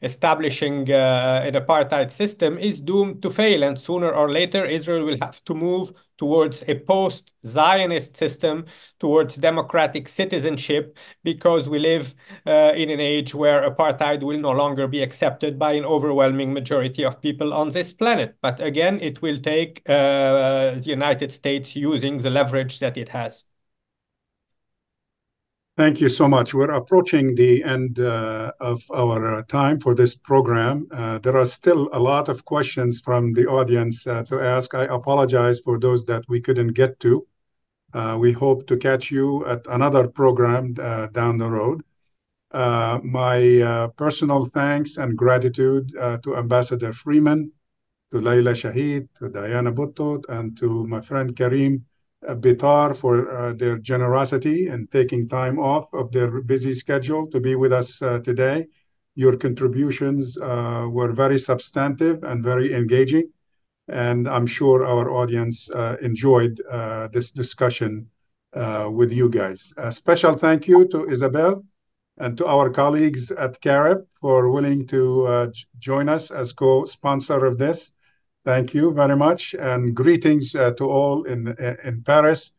establishing an apartheid system is doomed to fail. And sooner or later, Israel will have to move towards a post-Zionist system, towards democratic citizenship, because we live in an age where apartheid will no longer be accepted by an overwhelming majority of people on this planet. But again, it will take the United States using the leverage that it has. Thank you so much. We're approaching the end of our time for this program. There are still a lot of questions from the audience to ask. I apologize for those that we couldn't get to. We hope to catch you at another program down the road. My personal thanks and gratitude to Ambassador Freeman, to Layla Shahid, to Diana Butto, and to my friend Karim Bitar for their generosity and taking time off of their busy schedule to be with us today. Your contributions were very substantive and very engaging, and I'm sure our audience enjoyed this discussion with you guys. A special thank you to Isabel and to our colleagues at CAREP for willing to join us as co-sponsor of this. Thank you very much, and greetings to all in Paris.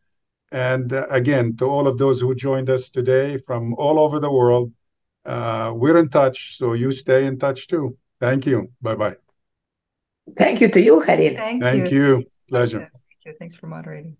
And again, to all of those who joined us today from all over the world, we're in touch, so you stay in touch too. Thank you. Bye-bye. Thank you to you, Khalil. Thank you. Pleasure. Thank you. Thanks for moderating.